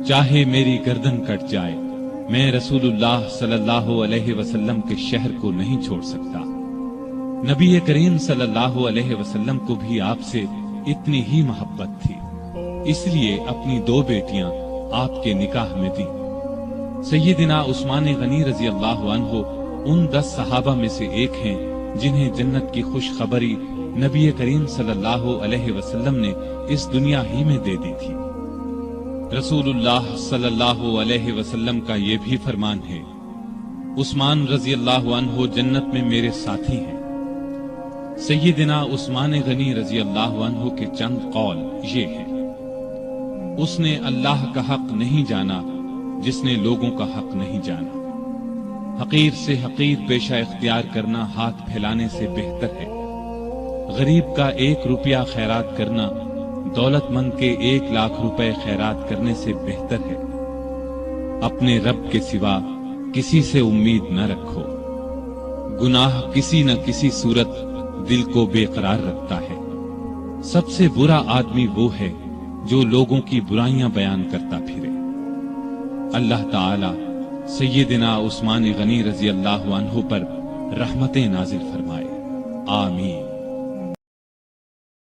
چاہے میری گردن کٹ جائے، میں رسول اللہ صلی اللہ علیہ وسلم کے شہر کو نہیں چھوڑ سکتا۔ نبی کریم صلی اللہ علیہ وسلم کو بھی آپ سے اتنی ہی محبت تھی، اس لیے اپنی 2 بیٹیاں آپ کے نکاح میں دی۔ سیدنا عثمان غنی رضی اللہ عنہ ان 10 صحابہ میں سے ایک ہیں جنہیں جنت کی خوشخبری نبی کریم صلی اللہ علیہ وسلم نے اس دنیا ہی میں دے دی تھی۔ رسول اللہ صلی اللہ علیہ وسلم کا یہ بھی فرمان ہے، عثمان رضی اللہ عنہ جنت میں میرے ساتھی ہیں۔ سیدنا عثمان غنی رضی اللہ عنہ کے چند قول یہ ہیں، اس نے اللہ کا حق نہیں جانا جس نے لوگوں کا حق نہیں جانا۔ حقیر سے حقیر پیشہ اختیار کرنا ہاتھ پھیلانے سے بہتر ہے۔ غریب کا 1 روپیہ خیرات کرنا دولت مند کے 1 لاکھ روپے خیرات کرنے سے بہتر ہے۔ اپنے رب کے سوا کسی سے امید نہ رکھو۔ گناہ کسی نہ کسی صورت دل کو بے قرار رکھتا ہے۔ سب سے برا آدمی وہ ہے جو لوگوں کی برائیاں بیان کرتا پھرے۔ اللہ تعالی سیدنا عثمان غنی رضی اللہ عنہ پر رحمتیں نازل فرمائے، آمین۔